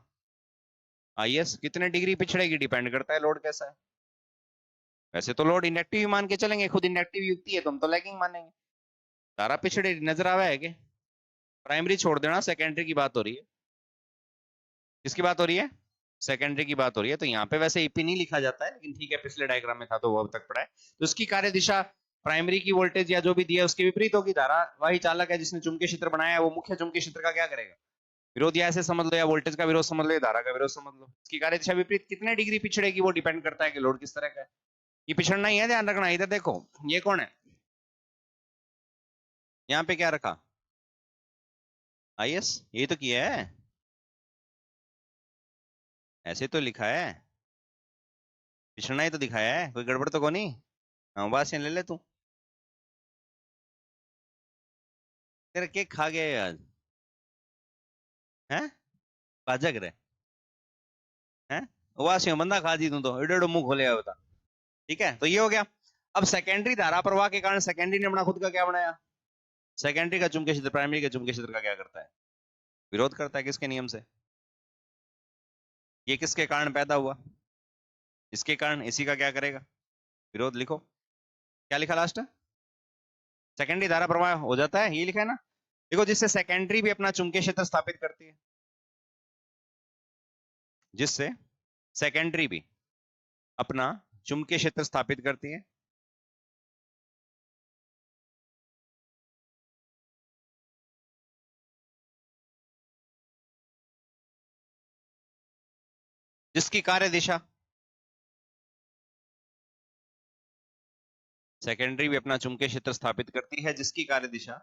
Speaker 1: आईएस। कितने डिग्री पिछड़ेगी डिपेंड करता है लोड कैसा है। वैसे तो लोड इंडक्टिव ही मान के चलेंगे, खुद इंडक्टिव युक्ति है तो हम तो लैगिंग मानेंगे। धारा पिछड़े नजर आवा है कि प्राइमरी छोड़ देना, सेकेंडरी की बात हो रही है। किसकी बात हो रही है? सेकेंडरी की बात हो रही है। तो यहाँ पे वैसे ईपी नहीं लिखा जाता है, लेकिन ठीक है, पिछले डायग्राम में था तो वो अब तक पड़ा है। तो उसकी कार्य दिशा प्राइमरी की वोल्टेज या जो भी दिया है उसके विपरीत होगी। धारा वही चालक है जिसने चुंबकीय क्षेत्र बनाया है, वो मुख्य चुंबकीय क्षेत्र का क्या करेगा? विरोध, या ऐसे समझ लो, या वोल्टेज का विरोध समझ लो, या धारा का विरोध समझ लो। इसकी कार्य दिशा विपरीत कितने डिग्री पिछड़ेगी वो डिपेंड करता है कि लोड किस तरह का है। ये पिछड़ना ही है, ध्यान रखना। इधर देखो, ये कौन है? यहाँ पे क्या रखा? आईएस। ये तो किया है, ऐसे तो लिखा है, पिछड़ना ही तो दिखाया है, कोई गड़बड़ तो को नहीं। हाँ, बात ले ले तू। तेरा केक खा गया आज है? पाजक रे हैं? वासियों बंदा खा दी तू तो, एडो एडो मुंह खोले बता। ठीक है, तो ये हो गया। अब सेकेंडरी धारा प्रवाह के कारण सेकेंडरी ने अपना खुद का क्या बनाया? सेकेंडरी का चुंबकीय क्षेत्र प्राइमरी के चुंबकीय क्षेत्र का क्या करता है? विरोध करता है। किसके नियम से? ये किसके कारण पैदा हुआ? इसके कारण। इसी का क्या करेगा? विरोध। लिखो, क्या लिखा लास्ट? सेकेंडरी धारा प्रवाह हो जाता है, ये लिखा है ना। देखो, जिससे सेकेंडरी भी अपना चुंबकीय क्षेत्र स्थापित करती है, जिससे सेकेंडरी भी अपना चुंबकीय क्षेत्र स्थापित करती है, जिसकी कार्य दिशा, सेकेंडरी भी अपना चुंबकीय क्षेत्र स्थापित करती है जिसकी कार्य दिशा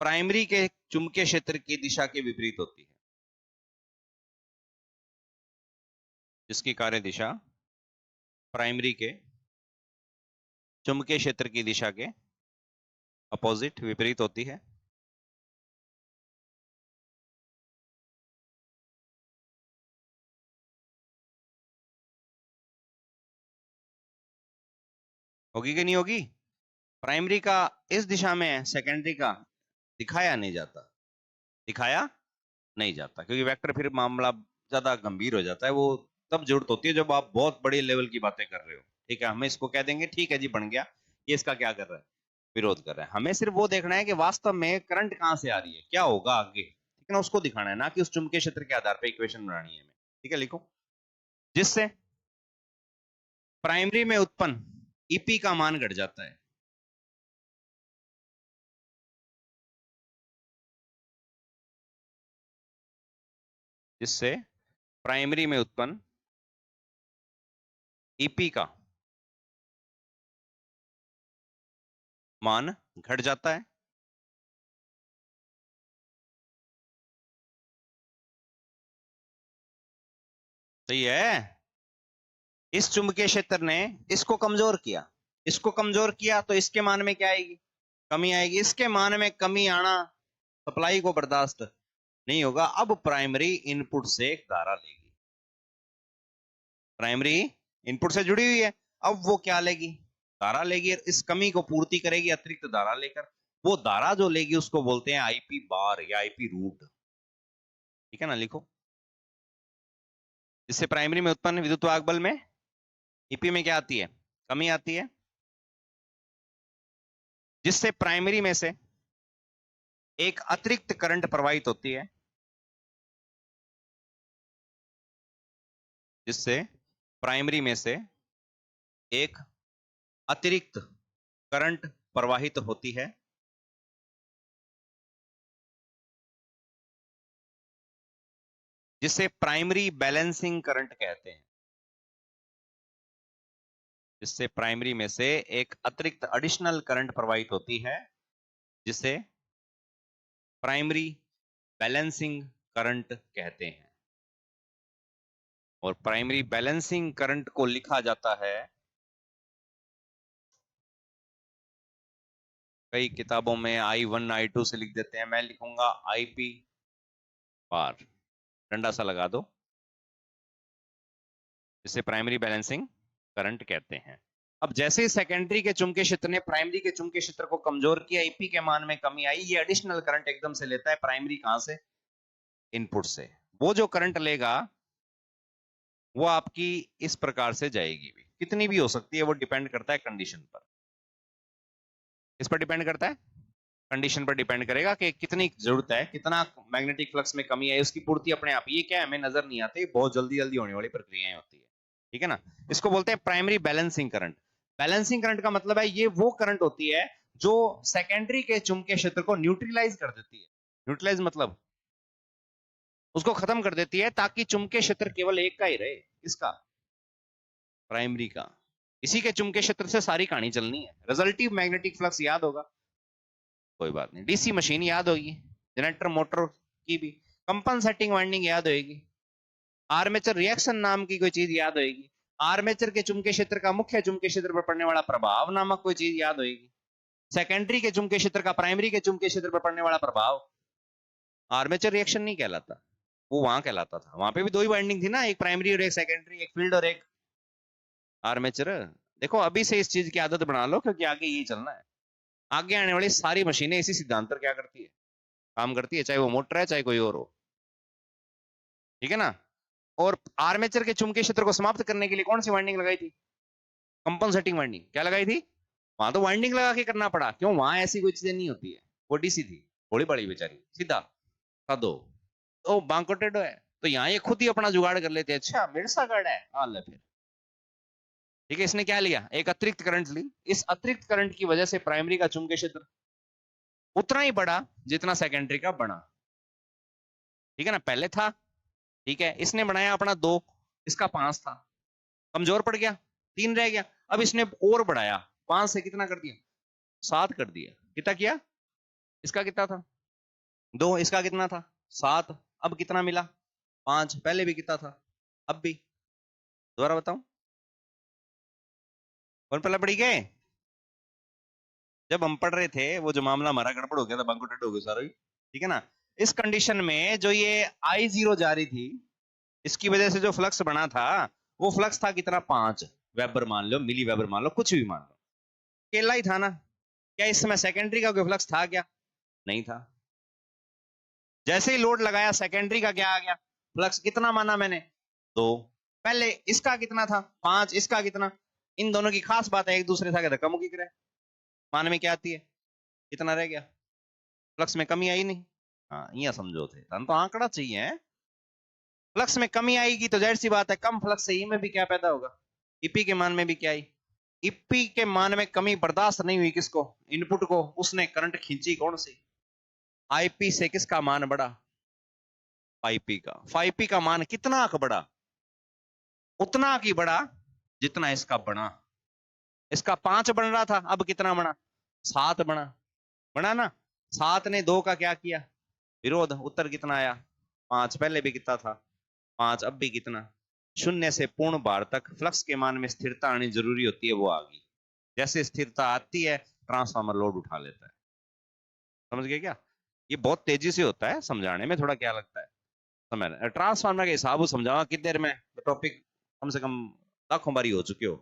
Speaker 1: प्राइमरी के चुंबकीय क्षेत्र की दिशा के विपरीत होती है। जिसकी कार्य दिशा प्राइमरी के चुंबकीय क्षेत्र की दिशा के अपोजिट, विपरीत होती है। होगी कि नहीं होगी? प्राइमरी का इस दिशा में, सेकेंडरी का दिखाया नहीं जाता, दिखाया नहीं जाता, क्योंकि वेक्टर फिर मामला ज्यादा गंभीर हो जाता है। वो तब जरूरत होती है जब आप बहुत बड़ी लेवल की बातें कर रहे हो। ठीक है, हमें इसको कह देंगे ठीक है जी बन गया, ये इसका क्या कर रहा है? विरोध कर रहा है। हमें सिर्फ वो देखना है कि वास्तव में करंट कहां से आ रही है, क्या होगा आगे, ठीक है ना, उसको दिखाना है, ना कि उस चुंबकीय क्षेत्र के आधार पर इक्वेशन बनानी है हमें। ठीक है, लिखो, जिससे प्राइमरी में उत्पन्न ईपी का मान घट जाता है। जिससे प्राइमरी में उत्पन्न ईपी का मान घट जाता है। सही है। इस चुंबकीय क्षेत्र ने इसको कमजोर किया, इसको कमजोर किया, तो इसके मान में क्या आएगी? कमी आएगी। इसके मान में कमी आना सप्लाई को बर्दाश्त नहीं होगा। अब प्राइमरी इनपुट से एक धारा लेगी, प्राइमरी इनपुट से जुड़ी हुई है, अब वो क्या लेगी? धारा लेगी, इस कमी को पूर्ति करेगी अतिरिक्त धारा लेकर। वो धारा जो लेगी उसको बोलते हैं आईपी बार या आईपी रूट। ठीक है ना, लिखो, जिससे प्राइमरी में उत्पन्न विद्युत वाहक बल में ईपी में क्या आती है? कमी आती है। जिससे प्राइमरी में से एक अतिरिक्त करंट प्रवाहित होती है, जिससे प्राइमरी में से एक अतिरिक्त करंट प्रवाहित होती है, जिसे प्राइमरी बैलेंसिंग करंट कहते हैं। जिससे प्राइमरी में से एक अतिरिक्त एडिशनल करंट प्रवाहित होती है, जिसे प्राइमरी बैलेंसिंग करंट कहते हैं। और प्राइमरी बैलेंसिंग करंट को लिखा जाता है, कई किताबों में I1 I2 से लिख देते हैं, मैं लिखूंगा आईपी बार, डंडा सा लगा दो, जिसे प्राइमरी बैलेंसिंग करंट कहते हैं। अब जैसे ही सेकेंडरी के चुंबकीय क्षेत्र ने प्राइमरी के चुंबकीय क्षेत्र को कमजोर किया, ईपी के मान में कमी आई, ये एडिशनल करंट एकदम से लेता है प्राइमरी, कहां से? इनपुट से। वो जो करंट लेगा वो आपकी इस प्रकार से जाएगी भी, कितनी भी हो सकती है, वो डिपेंड करता है कंडीशन पर। इस पर डिपेंड करता है, कंडीशन पर डिपेंड करेगा कि कितनी जरूरत है, कितना मैग्नेटिक फ्लक्स में कमी है, उसकी पूर्ति अपने आप। ये क्या है, हमें नजर नहीं आती, बहुत जल्दी जल्दी होने वाली प्रक्रियाएं होती है, ठीक है ना। इसको बोलते हैं primary balancing current. Balancing current का मतलब है ये वो करंट होती है जो सेकेंडरी के चुंबकीय क्षेत्र को न्यूट्रलाइज कर देती है। न्यूट्रलाइज मतलब उसको खत्म कर देती है, ताकि चुंबकीय क्षेत्र केवल एक का ही रहे, इसका, प्राइमरी का। इसी के चुंबकीय क्षेत्र से सारी कहानी चलनी है। रिजल्टिव मैग्नेटिक फ्लक्स याद होगा, कोई बात नहीं। डीसी मशीन याद होगी, जनरेटर मोटर की भी। कंपनसेटिंग वाइंडिंग याद होगी। आर्मेचर रिएक्शन नाम की कोई चीज याद होगी। आर्मेचर के चुंबकीय क्षेत्र का मुख्य चुंबकीय क्षेत्र पर पड़ने वाला प्रभाव नामक कोई चीज याद होगी। सेकेंडरी के चुंबकीय क्षेत्र का प्राइमरी के चुंबकीय क्षेत्र पर पड़ने वाला प्रभाव आर्मेचर रिएक्शन नहीं कहलाता, वो वहां कहलाता था। वहां पे भी दो ही वाइंडिंग थी ना, एक प्राइमरी और एक सेकेंडरी, एक फील्ड और एक आर्मेचर। देखो अभी से इस चीज की आदत बना लो, क्योंकि आगे यही चलना है। आगे आने वाली सारी मशीनें इसी सिद्धांत पर क्या करती है, काम करती है, चाहे वो मोटर है चाहे कोई और हो, ठीक है ना। और आर्मेचर के चुंबकीय क्षेत्र को समाप्त करने के लिए कौन सी वाइंडिंग लगाई थी, कंपनसेटिंग वाइंडिंग। क्या लगाई थी, वहां तो वाइंडिंग लगा के करना पड़ा, क्यों, वहां ऐसी कोई चीजें नहीं होती है, वो डीसी थी, थोड़ी बड़ी बेचारी, सीधा था दो, तो बांको टेढ़ो है, तो यहाँ ये खुद ही अपना जुगाड़ कर लेते हैं। अच्छा मेरे सा गढ़ है, हाँ ले फिर, ठीक है। इसने क्या लिया, एक अतिरिक्त करंट ली। इस अतिरिक्त करंट की वजह से प्राइमरी का चुंबकीय क्षेत्र उतना ही बड़ा जितना सेकेंडरी का बड़ा, ठीक है ना। पहले था, ठीक है, इसने बनाया अपना दो, इसका पांच था, कमजोर पड़ गया, तीन रह गया। अब इसने और बढ़ाया, पांच से कितना कर दिया, सात कर दिया। कितना किया, इसका कितना था, दो, इसका कितना था, सात। अब कितना मिला, पांच। पहले भी कितना था, अब भी। दोबारा बताऊं, कौन पहले पड़ी गए, जब हम पढ़ रहे थे वो जो मामला हमारा गड़बड़ हो गया था, बंको टेढ़ हो गया सारा, ठीक है ना। इस कंडीशन में जो ये आई जीरो जा रही थी, इसकी वजह से जो फ्लक्स बना था, वो फ्लक्स था कितना, पांच वेबर मान लो, मिली वेबर मान लो, कुछ भी मान लो, अकेला ही था ना। क्या इस समय सेकेंडरी का कोई फ्लक्स था क्या, नहीं था। जैसे ही लोड लगाया, सेकेंडरी का क्या आ गया, फ्लक्स। कितना माना मैंने, दो। पहले इसका कितना था, पांच, इसका कितना। इन दोनों की खास बात है, एक दूसरे से धक्का मुक्की करे, मान में क्या आती है, कितना रह गया, फ्लक्स में कमी आई नहीं। हाँ ये समझो थे, तो आंकड़ा चाहिए। फ्लक्स में कमी आएगी तो जाहिर सी बात है, कम फ्लक्स से ई में भी क्या पैदा होगा, ईपी के मान में भी क्या आई, ईपी के मान में कमी बर्दाश्त नहीं हुई, किसको, इनपुट को। उसने करंट खींची कौन सी, आईपी से। किसका मान बढ़ा, फाइव का। फाइव का मान कितना का बढ़ा, उतना की बढ़ा जितना इसका बना। इसका पांच बन रहा था, अब कितना बना, सात बना, बना ना। सात ने दो का क्या किया, विरोध। उत्तर कितना आया, पांच। पहले भी कितना था, पांच, अब भी कितना। शून्य से पूर्ण भार तक फ्लक्स के मान में स्थिरता आनी जरूरी होती है, वो आ गई। जैसे स्थिरता आती है, ट्रांसफार्मर लोड उठा लेता है। समझ गए क्या, ये बहुत तेजी से होता है, समझाने में थोड़ा क्या लगता है समय। ट्रांसफार्मर के हिसाब से समझावा कितनी देर में, टॉपिक कम से कम लाखों बारी हो चुके हो।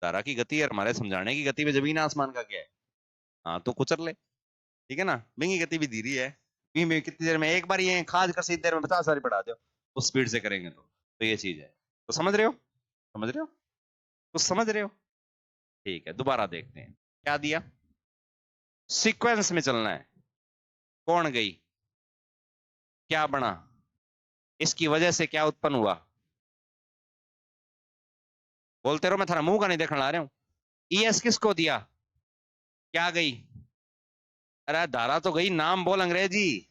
Speaker 1: धारा की गति और हमारे समझाने की गति में जमीन आसमान का क्या है। हाँ तो कुचर ले, ठीक है ना। बिंगी गति भी धीरी है, में कितनी देर में एक बार ये खाद कर इतनी देर में 50 बारी बढ़ा दो, उस स्पीड से करेंगे तो ये चीज है। तो समझ रहे हो, समझ रहे हो, कुछ समझ रहे हो, ठीक है। दोबारा देखते हैं क्या दिया, सीक्वेंस में चलना है। कौन गई, क्या बना, इसकी वजह से क्या उत्पन्न हुआ, बोलते रहो, मैं थारा मुंह का नहीं देखने ला रहा हूं। ईएस किसको दिया, क्या गई, अरे धारा तो गई, नाम बोल अंग्रेजी।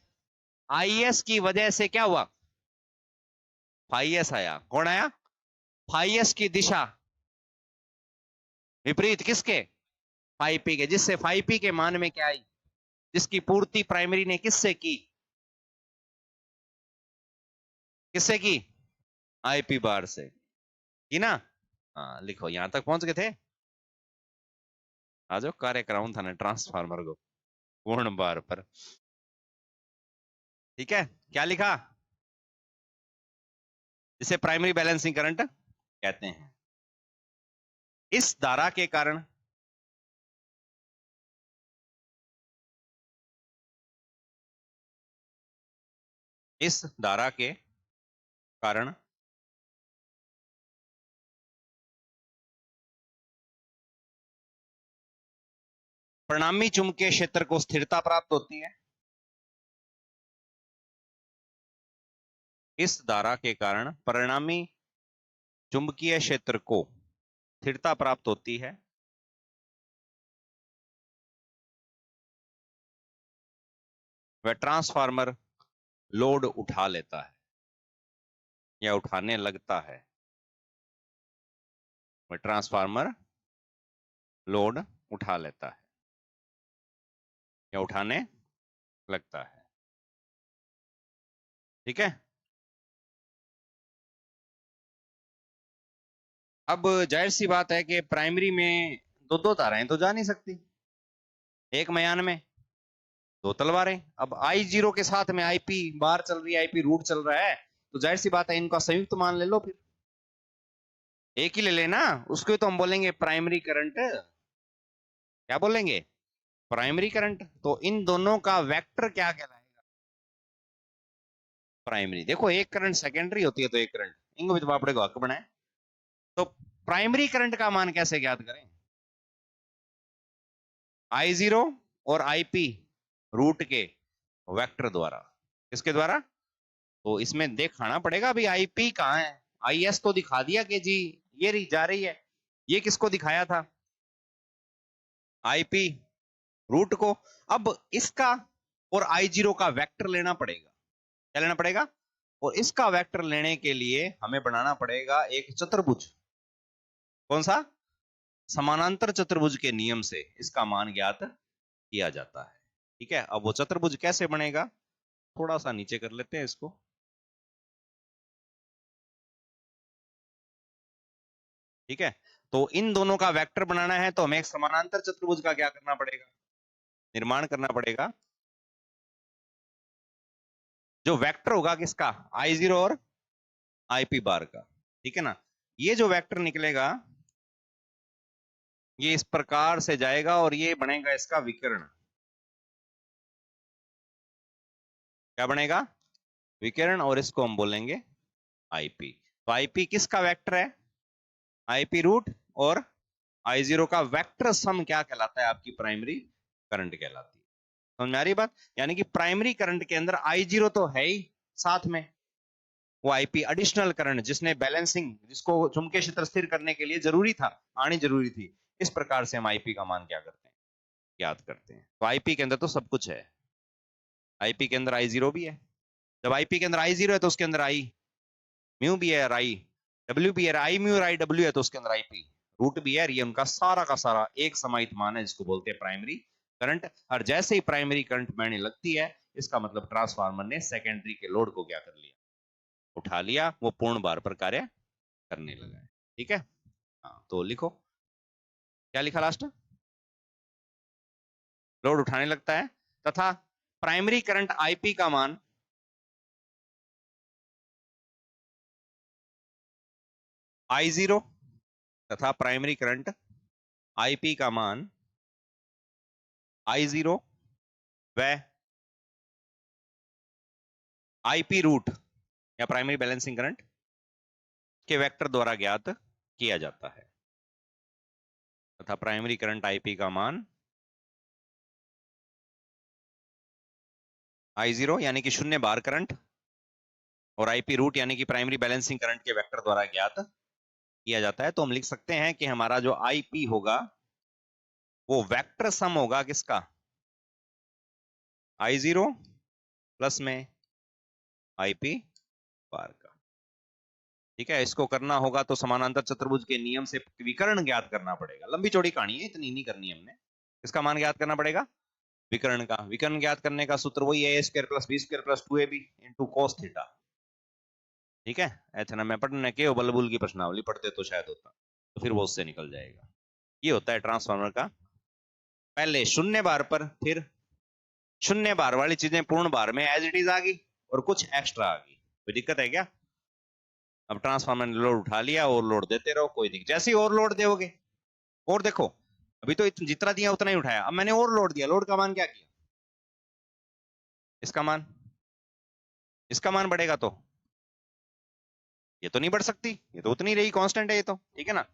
Speaker 1: आईएस की वजह से क्या हुआ, फाइएस आया। कौन आया, फाइएस की दिशा विपरीत किसके, फाइव पी के, जिससे फाइव पी के मान में क्या आई, जिसकी पूर्ति प्राइमरी ने किससे की, किससे की, आईपी बार से की ना। हाँ लिखो, यहां तक पहुंच गए थे। आ जाओ, कार्यक्रम था ना ट्रांसफार्मर को पूर्ण बार पर, ठीक है। क्या लिखा, जिसे प्राइमरी बैलेंसिंग करंट कहते हैं। इस धारा के कारण इस धारा के कारण परिणामी चुंबकीय क्षेत्र को स्थिरता प्राप्त होती है। इस धारा के कारण परिणामी चुंबकीय क्षेत्र को स्थिरता प्राप्त होती है। वह ट्रांसफार्मर लोड उठा लेता है या उठाने लगता है। वह ट्रांसफार्मर लोड उठा लेता है या उठाने लगता है। ठीक है। अब जाहिर सी बात है कि प्राइमरी में दो दो तारें तो जा नहीं सकती, एक मयान में दो तलवारें। अब I0 के साथ में IP बार चल रही है, IP रूट चल रहा है, तो जाहिर सी बात है इनका संयुक्त मान ले लो, फिर एक ही ले लेना। उसको तो हम बोलेंगे प्राइमरी करंट। क्या बोलेंगे? Primary current. तो इन दोनों का वेक्टर क्या कहलाएगा? प्राइमरी। देखो एक करंट सेकेंडरी होती है तो एक करंट, इनको भी तो बापड़े को हक बनाए। तो प्राइमरी करंट का मान कैसे ज्ञात करें? I0 और IP रूट के वेक्टर द्वारा। किसके द्वारा? तो इसमें दिखाना पड़ेगा अभी IP कहां है। IS तो दिखा दिया कि जी ये रही जा रही है, ये किसको दिखाया था? IP रूट को। अब इसका और I0 का वेक्टर लेना पड़ेगा। क्या लेना पड़ेगा? और इसका वेक्टर लेने के लिए हमें बनाना पड़ेगा एक चतुर्भुज। कौन सा? समानांतर चतुर्भुज के नियम से इसका मान ज्ञात किया जाता है। ठीक है। अब वो चतुर्भुज कैसे बनेगा, थोड़ा सा नीचे कर लेते हैं इसको। ठीक है। तो इन दोनों का वेक्टर बनाना है तो हमें एक समानांतर चतुर्भुज का क्या करना पड़ेगा? निर्माण करना पड़ेगा। जो वेक्टर होगा किसका? I0 और IP बार का। ठीक है ना। ये जो वेक्टर निकलेगा ये इस प्रकार से जाएगा और ये बनेगा इसका विकर्ण। क्या बनेगा? विकर्ण। और इसको हम बोलेंगे IP। तो IP किसका वेक्टर है? IP root. और I0 का वेक्टर सम क्या कहलाता है? आपकी प्राइमरी करंट कहलाती है। समझ में आ रही बात? यानी कि प्राइमरी करंट के अंदर I0 तो है ही साथ में, वो IP एडिशनल करंट जिसने बैलेंसिंग, जिसको चुंबकीय क्षेत्र स्थिर करने के लिए जरूरी था, आनी जरूरी थी। इस प्रकार से हम IP का मान क्या करते हैं? याद करते हैं। तो IP के अंदर तो सब कुछ है। IP के अंदर I0 भी है। जब IP के अंदर I0 है तो उसके अंदर I म्यू भी है और I W भी है। I म्यू और I W है तो उसके अंदर IP रूट भी है। ये उनका सारा का सारा एक समाहित मान है जिसको बोलते हैं प्राइमरी करंट। और जैसे ही प्राइमरी करंट बढ़ने लगती है इसका मतलब ट्रांसफार्मर ने सेकेंडरी के लोड को क्या कर लिया? उठा लिया। वो पूर्ण भार पर कार्य करने लगा है। ठीक है। हाँ, तो लिखो क्या लिखा लास्ट? लोड उठाने लगता है तथा प्राइमरी करंट IP का मान I0 तथा प्राइमरी करंट IP का मान I0 व IP रूट या प्राइमरी बैलेंसिंग करंट के वेक्टर द्वारा ज्ञात किया जाता है। तथा प्राइमरी करंट IP का मान I0 यानी कि शून्य बार करंट और IP रूट यानी कि प्राइमरी बैलेंसिंग करंट के वेक्टर द्वारा ज्ञात किया जाता है। तो हम लिख सकते हैं कि हमारा जो IP होगा वो वेक्टर सम होगा किसका? I0 प्लस में IP बार का। ठीक है। इसको करना होगा तो समानांतर चतुर्भुज के नियम से विकर्ण ज्ञात करना पड़ेगा। लंबी चौड़ी कहानी है, इतनी नहीं करनी हमने। इसका मान ज्ञात करना पड़ेगा विकर्ण का। विकर्ण ज्ञात करने का सूत्र वही है A² + B² + 2AB * cos theta. ठीक है। ऐसा मैं पढ़ने के बलबुल की प्रश्नावली पढ़ते तो शायद होता, तो फिर वो उससे निकल जाएगा। ये होता है ट्रांसफार्मर का। पहले शून्य बार पर, फिर शून्य बार वाली चीजें पूर्ण बार में एज इट इज आ गई और कुछ एक्स्ट्रा आ गई। कोई दिक्कत है क्या? अब ट्रांसफार्मर ने लोड उठा लिया, और लोड देते रहो, कोई दिक्कत। जैसे ही और लोड दोगे, और देखो अभी तो जितना दिया उतना ही उठाया, अब मैंने और लोड दिया, लोड का मान क्या किया? इसका मान, इसका मान बढ़ेगा तो ये तो नहीं बढ़ सकती, ये तो उतनी रही, कांस्टेंट है ये तो। ठीक है ना।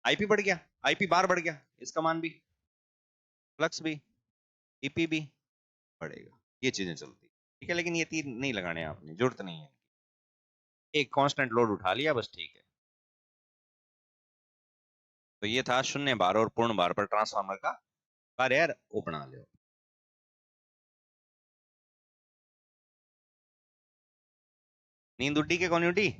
Speaker 1: IP बढ़ गया, IP बार बढ़ गया, इसका मान भी फ्लक्स भी, ईपी भी बढ़ेगा। ये चीजें चलती, ठीक है, लेकिन ये तीन नहीं लगाने आपने, जरूरत नहीं है। एक कांस्टेंट लोड उठा लिया बस, ठीक है। तो ये था शून्य भार और पूर्ण भार पर ट्रांसफार्मर का कार्य, यार वो बना लो। नींद उड्डी के कौन उड्डी?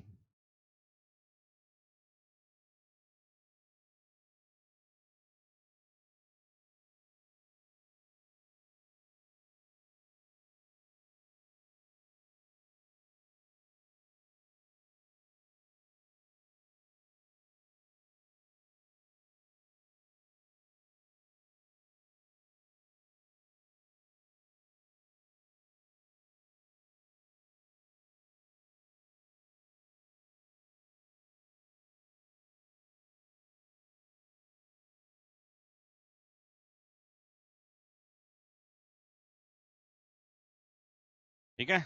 Speaker 1: ठीक है,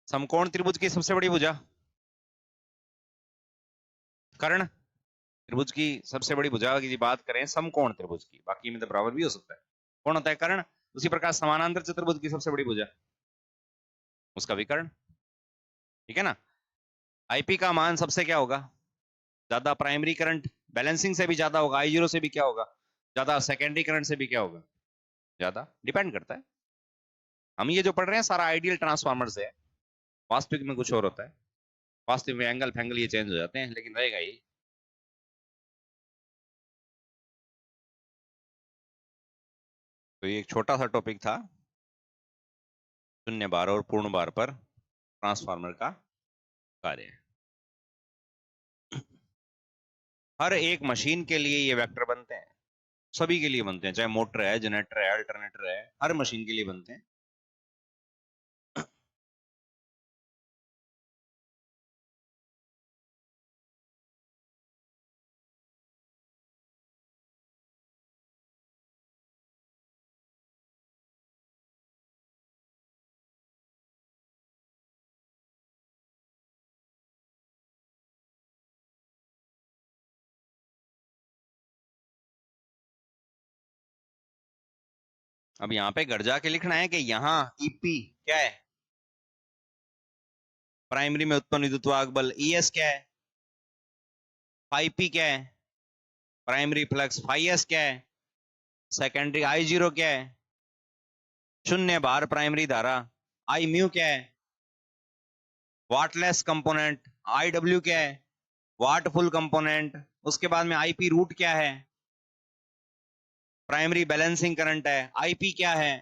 Speaker 1: समकोण त्रिभुज की सबसे बड़ी भुजा कर्ण। त्रिभुज की सबसे बड़ी भुजा की बात करें समकोण त्रिभुज की, बाकी में तो बराबर भी हो सकता है। कौन होता है? कर्ण। उसी प्रकार समानांतर चतुर्भुज की सबसे बड़ी भुजा, उसका विकर्ण। ठीक है ना। आईपी का मान सबसे क्या होगा ज्यादा? प्राइमरी करंट बैलेंसिंग से भी ज्यादा होगा, आई जीरो से भी क्या होगा ज्यादा, सेकेंडरी करंट से भी क्या होगा ज्यादा, डिपेंड करता है। हम ये जो पढ़ रहे हैं सारा आइडियल ट्रांसफार्मर से है, वास्तविक में कुछ और होता है। वास्तविक में एंगल फैंगल ये चेंज हो जाते हैं, लेकिन रहेगा ये। तो ये एक छोटा सा टॉपिक था, शून्य बार और पूर्ण बार पर ट्रांसफार्मर का कार्य। हर एक मशीन के लिए ये वेक्टर बनते हैं, सभी के लिए बनते हैं, चाहे मोटर है, जनरेटर है, अल्टरनेटर है, हर मशीन के लिए बनते हैं। अब यहाँ पे घर जाके लिखना है कि यहाँ ईपी क्या है, प्राइमरी में उत्पन्न विद्युत बल। ईएस क्या है, फाई पी क्या है, प्राइमरी फ्लक्स। फाई एस क्या है, सेकेंडरी। आई जीरो क्या है, शून्य भार प्राइमरी धारा। आई म्यू क्या है, वाटलेस कंपोनेंट। आई डब्ल्यू क्या है, वाट फुल कंपोनेंट। उसके बाद में आईपी रूट क्या है, प्राइमरी बैलेंसिंग करंट है। आईपी क्या है,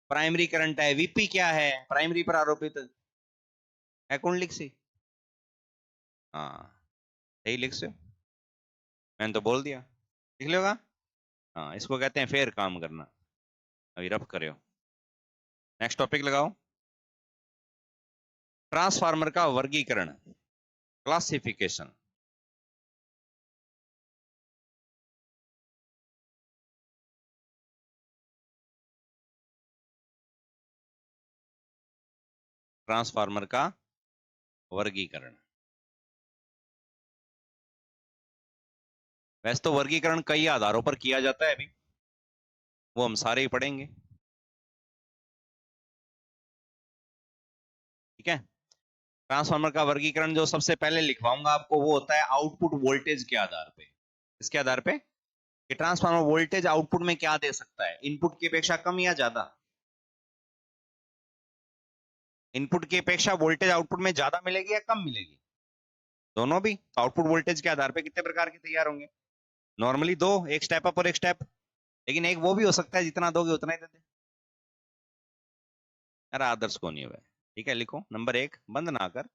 Speaker 1: प्राइमरी करंट है। वीपी क्या है, प्राइमरी पर आरोपित है। कौन लिख सी? हाँ, यही लिख से, मैंने तो बोल दिया, लिख लेगा। हाँ, इसको कहते हैं फेर काम करना। अभी रफ करो, नेक्स्ट टॉपिक लगाओ। ट्रांसफार्मर का वर्गीकरण, क्लासिफिकेशन। ट्रांसफार्मर का वर्गीकरण। वैसे तो वर्गीकरण कई आधारों पर किया जाता है, अभी वो हम सारे ही पढ़ेंगे। ठीक है, ट्रांसफार्मर का वर्गीकरण जो सबसे पहले लिखवाऊंगा आपको वो होता है आउटपुट वोल्टेज के आधार पे। इसके आधार पे कि ट्रांसफार्मर वोल्टेज आउटपुट में क्या दे सकता है, इनपुट की अपेक्षा कम या ज्यादा। इनपुट की अपेक्षा वोल्टेज आउटपुट में ज्यादा मिलेगी या कम मिलेगी, दोनों भी। तो आउटपुट वोल्टेज के आधार पे कितने प्रकार के तैयार होंगे? नॉर्मली दो, एक स्टेप अप और एक स्टेप, लेकिन एक वो भी हो सकता है जितना दोगे उतना ही दे दे। अरे आदर्श को नहीं हुआ है। ठीक है, लिखो नंबर एक, बंद ना कर,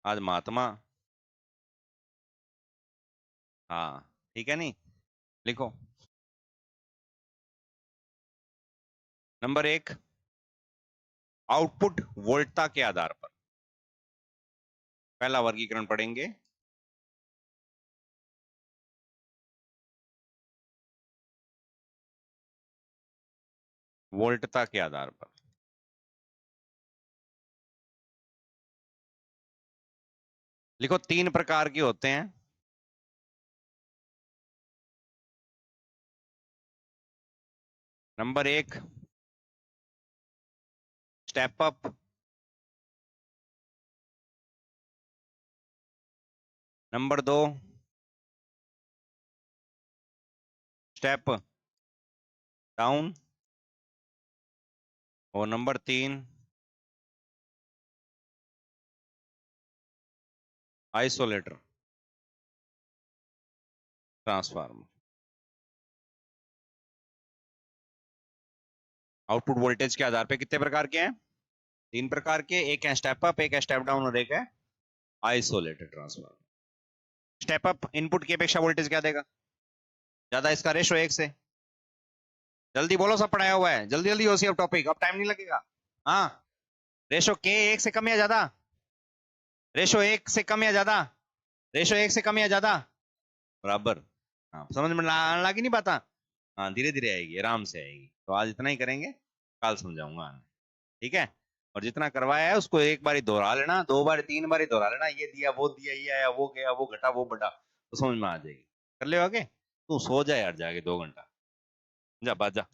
Speaker 1: आज महात्मा। हाँ, ठीक है, नहीं लिखो। नंबर एक, आउटपुट वोल्टता के आधार पर पहला वर्गीकरण पढ़ेंगे। वोल्टता के आधार पर लिखो, तीन प्रकार के होते हैं। Number 1 step up, number 2 step down, और number 3 isolator transformer. Output voltage के आधार पे कितने प्रकार के हैं? 3 प्रकार के, एक है स्टेप अप, एक है स्टेप डाउन और एक है isolated transformer. Step up input की अपेक्षा वोल्टेज क्या देगा? ज्यादा, इसका रेशो 1 से। जल्दी बोलो, सब पढ़ाया हुआ है, जल्दी जल्दी हो सी अब टॉपिक, अब टाइम नहीं लगेगा। हाँ, रेशो के 1 से कम या ज्यादा, रेशो 1 से कम या ज्यादा, रेशो 1 से कम या ज्यादा, बराबर। हाँ, समझ में लगी नहीं बात? हाँ, धीरे धीरे आएगी, आराम से आएगी। तो आज इतना ही करेंगे, कल समझाऊंगा। ठीक है, और जितना करवाया है उसको एक बार दोहरा लेना, 2 बार 3 बार दोहरा लेना, ये दिया वो दिया, ये आया वो गया, वो घटा वो बढ़ा, तो समझ में आ जाएगी। कर ले आगे, तू सो जा यार जाके 2 घंटा, जा बात जा।